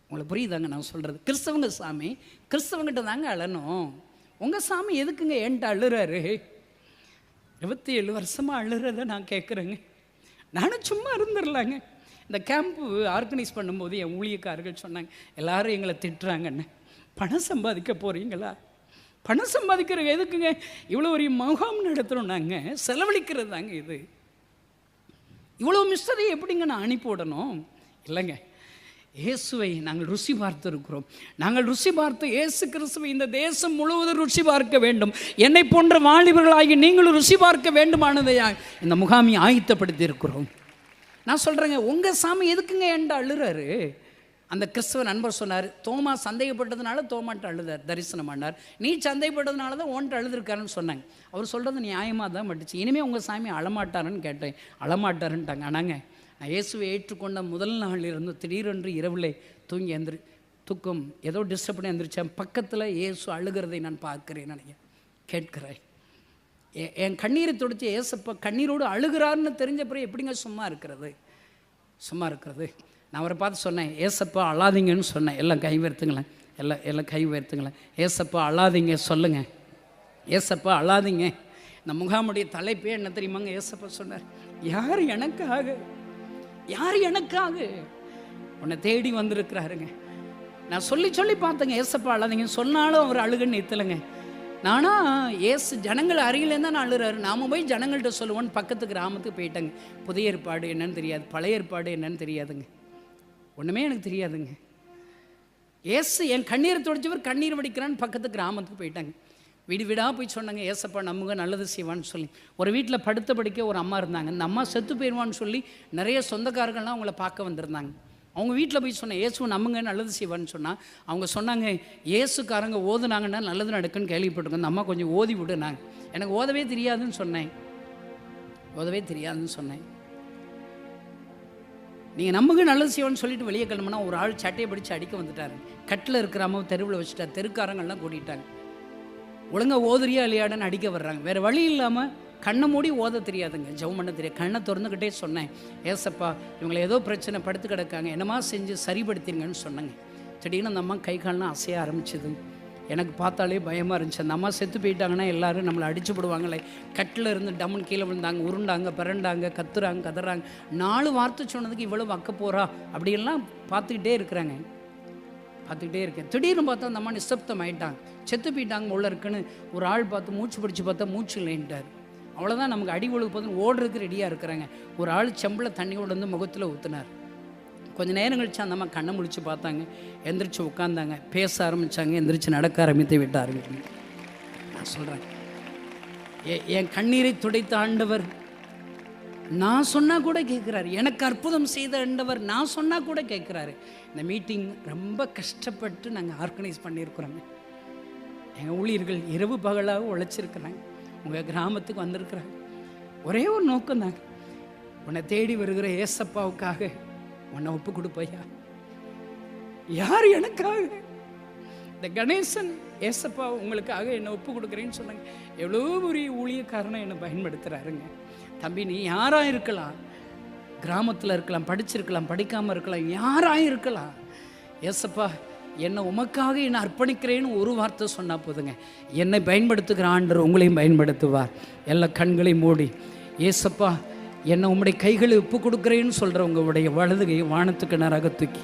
உங்களுக்கு புரியுதாங்க நான் சொல்கிறது? கிறிஸ்தவங்க சாமி கிறிஸ்தவங்கிட்ட தாங்க அழணும். உங்கள் சாமி எதுக்குங்க என்கிட்ட அழுறாரு? 27 வருஷமாக அழுறத நான் கேட்குறேங்க. நானும் சும்மா இருந்துடலாங்க. இந்த கேம்ப்பு ஆர்கனைஸ் பண்ணும்போது என் ஊழியக்காரர்கள் சொன்னாங்க, எல்லோரும் எங்களை திட்டுறாங்கன்னு. பணம் சம்பாதிக்க போகிறீங்களா? பணம் சம்பாதிக்கிற எதுக்குங்க இவ்வளோ ஒரு முகாம் நடத்துகிறோம்? நாங்கள் செலவழிக்கிறது தாங்க இது. இவ்வளோ மிஸ்டரை எப்படிங்க நான் அனுப்பிவிடணும்? இல்லைங்க, இயேசுவை நாங்கள் ருசி பார்த்திருக்கிறோம். நாங்கள் ருசி பார்த்து இயேசு கிறிஸ்துவை இந்த தேசம் முழுவதும் ருசி பார்க்க வேண்டும். என்னை போன்ற வாலிபர்களாகி நீங்களும் ருசி பார்க்க வேண்டுமானதையாக இந்த முகாமை ஆயத்தப்படுத்தி இருக்கிறோம். நான் சொல்கிறேங்க, உங்கள் சாமி எதுக்குங்க என்கிட்ட அழுறாரு? அந்த கிறிஸ்தவ நண்பர் சொன்னார், தோமா சந்தேகப்பட்டதுனால தோமாட்ட அழுதார், தரிசனம் பண்ணார். நீ சந்தேகப்பட்டதுனால தான் ஓன்ட்டு அழுதுருக்காருன்னு சொன்னாங்க. அவர் சொல்கிறது நியாயமாக தான் பட்டுச்சு. இனிமேல் உங்கள் சாமி அழமாட்டாருன்னு கேட்டேன். அழமாட்டாருன்ட்டாங்க. ஆனாங்க, நான் இயேசுவை ஏற்றுக்கொண்ட முதல் நாள் இருந்து திடீரென்று இரவில் தூங்கி தூக்கம் ஏதோ டிஸ்டர்ப் பண்ணி எழுந்திரிச்சேன். பக்கத்தில் இயேசு அழுகிறதை நான் பார்க்குறேன், நினைக்கிறேன், கேட்கிறேன். என் கண்ணீரை துடைச்சி ஏசப்பா கண்ணீரோடு அழுகிறாருன்னு தெரிஞ்ச பிறகு எப்படிங்க சும்மா இருக்கிறது? நான் அவரை பார்த்து சொன்னேன், ஏசப்பா அழாதீங்கன்னு சொன்னேன். எல்லாம் கை உயர்த்துங்களேன், எல்லாம் கை உயர்த்துங்களேன். ஏசப்பா அழாதீங்க சொல்லுங்கள், ஏசப்பா அழாதீங்க. இந்த முகாமுடைய தலைப்பே என்ன தெரியுமாங்க? ஏசப்பா சொன்னார், யார் எனக்காக உன்னை தேடி வந்திருக்கிறாருங்க. நான் சொல்லி பார்த்தேங்க, ஏசப்பா அழாதீங்கன்னு சொன்னாலும் அவர் அழுகுன்னு நிறுத்தலைங்க. நானா ஏசு ஜனங்கள் அருகிலேருந்து தான் நான் அழுறாரு. நாம் போய் ஜனங்கள்கிட்ட சொல்லுவோன்னு பக்கத்து கிராமத்துக்கு போயிட்டேங்க. புதிய ஏற்பாடு என்னன்னு தெரியாது, பழைய ஏற்பாடு என்னன்னு தெரியாதுங்க, ஒன்றுமே எனக்கு தெரியாதுங்க. ஏசு என் கண்ணீரை துடைச்சவர் கண்ணீர் வடிக்கிறான்னு பக்கத்து கிராமத்துக்கு போயிட்டாங்க. வீடாக போய் சொன்னாங்க, ஏசப்பா நம்புங்க நல்லது செய்வான்னு சொல்லி. ஒரு வீட்டில் படுத்த படிக்க ஒரு அம்மா இருந்தாங்க. இந்த அம்மா செத்து போயிடுவான்னு சொல்லி நிறைய சொந்தக்காரர்கள்லாம் அவங்கள பார்க்க வந்திருந்தாங்க. அவங்க வீட்டில் போய் சொன்னேன், இயேசுவை நம்புங்க நல்லது செய்வான்னு சொன்னால் அவங்க சொன்னாங்க, இயேசுக்காரங்க ஓதுனாங்கன்னா நல்லது நடக்குன்னு கேள்விப்பட்டிருக்கோம், இந்த அம்மா கொஞ்சம் ஓதி விடுனாங்க. எனக்கு ஓதவே தெரியாதுன்னு சொன்னேன். நீங்கள் நம்புங்க நல்லது செய்வான்னு சொல்லிட்டு வெளியே கிளம்புனா ஒரு ஆள் சட்டையை பிடிச்சி அடிக்க வந்துட்டாரு. கட்டில் இருக்கிற அம்மா தெருவில் வச்சுட்டார். தெருக்காரங்கள்லாம் கூட்டிட்டாங்க. ஒழுங்காக ஓதுறியா இல்லையாடன்னு அடிக்க வர்றாங்க. வேறு வழி இல்லாமல் கண்ணை மூடி ஓத தெரியாதுங்க, ஜெபம் பண்ண தெரியாது. கண்ணை திறந்துக்கிட்டே சொன்னேன், ஏசப்பா இவங்களை ஏதோ பிரச்சனை படுத்து கிடக்காங்க, என்னமா செஞ்சு சரிப்படுத்திருங்கன்னு சொன்னாங்க. திடீர்னு அந்த அம்மா கை கால்லாம் அசைய ஆரம்பிச்சிது. எனக்கு பார்த்தாலே பயமாக இருந்துச்சு. அந்த அம்மா செத்து போயிட்டாங்கன்னா எல்லோரும் நம்மளை அடிச்சு போடுவாங்களே. கட்டில் இருந்து டம்முன்னு கீழே விழுந்தாங்க, உருண்டாங்க, பிறண்டாங்க, கத்துறாங்க, கதறாங்க. 4 வார்த்தை சொன்னதுக்கு இவ்வளோ வக்க போகிறா அப்படியெல்லாம் பார்த்துக்கிட்டே இருக்கேன். திடீர்னு பார்த்தா அந்த அம்மா நிசப்தம் ஆகிட்டாங்க, செத்து போயிட்டாங்க உள்ள இருக்குன்னு ஒரு ஆள் பார்த்து மூச்சு பிடிச்சி பார்த்தா மூச்சு இல்லைன்ட்டார். அவ்வளோதான், நமக்கு அடி ஒழுகு பார்த்து ஓடுறதுக்கு ரெடியாக இருக்கிறாங்க. ஒரு ஆள் செம்பில் தண்ணியோடு வந்து முகத்தில் ஊற்றினார். கொஞ்சம் நேரம் கழிச்சு அந்த அம்மா கண்ணை முடிச்சு பார்த்தாங்க, எந்திரிச்சு உட்காந்தாங்க, பேச ஆரம்பித்தாங்க, எந்திரிச்சு நடக்க ஆரம்பித்து விட்டார்கள். நான் சொல்கிறேன், என் கண்ணீரை துடைத்த ஆண்டவர் நான் சொன்னால் கூட கேட்குறாரு. எனக்கு அற்புதம் செய்த ஆண்டவர் நான் சொன்னால் கூட கேட்குறாரு. இந்த மீட்டிங் ரொம்ப கஷ்டப்பட்டு நாங்கள் ஆர்கனைஸ் பண்ணியிருக்கிறோங்க. எங்கள் ஊழியர்கள் இரவு பகலாக உழைச்சிருக்கிறாங்க, உங்கள் கிராமத்துக்கு வந்திருக்கிறாங்க. ஒரே ஒரு நோக்கம் தாங்க, உன்னை தேடி வருகிற ஏசப்பாவுக்காக உன்னை ஒப்பு கொடுப்பையா. யார் எனக்காக? இந்த கணேசன் ஏசப்பா உங்களுக்காக என்னை ஒப்பு கொடுக்குறேன்னு சொன்னாங்க. எவ்வளோ ஒரு ஊழியக்காரனை என்னை பயன்படுத்துகிறாருங்க. தம்பி, நீ யாராக இருக்கலாம், கிராமத்தில் இருக்கலாம், படிச்சிருக்கலாம், படிக்காமல் இருக்கலாம், யாராக இருக்கலாம், ஏசப்பா என்னை உமக்காக என்னை அர்ப்பணிக்கிறேன்னு ஒரு வார்த்தை சொன்னால் போதுங்க, என்னை பயன்படுத்துகிற ஆண்டவர் உங்களையும் பயன்படுத்துவார். எல்லா கண்களையும் மூடி, ஏசப்பா என்னை உம்முடைய கைகளை ஒப்பு கொடுக்குறேன்னு சொல்கிற உங்களுடைய வலது கை வானத்துக்கு நேராக தூக்கி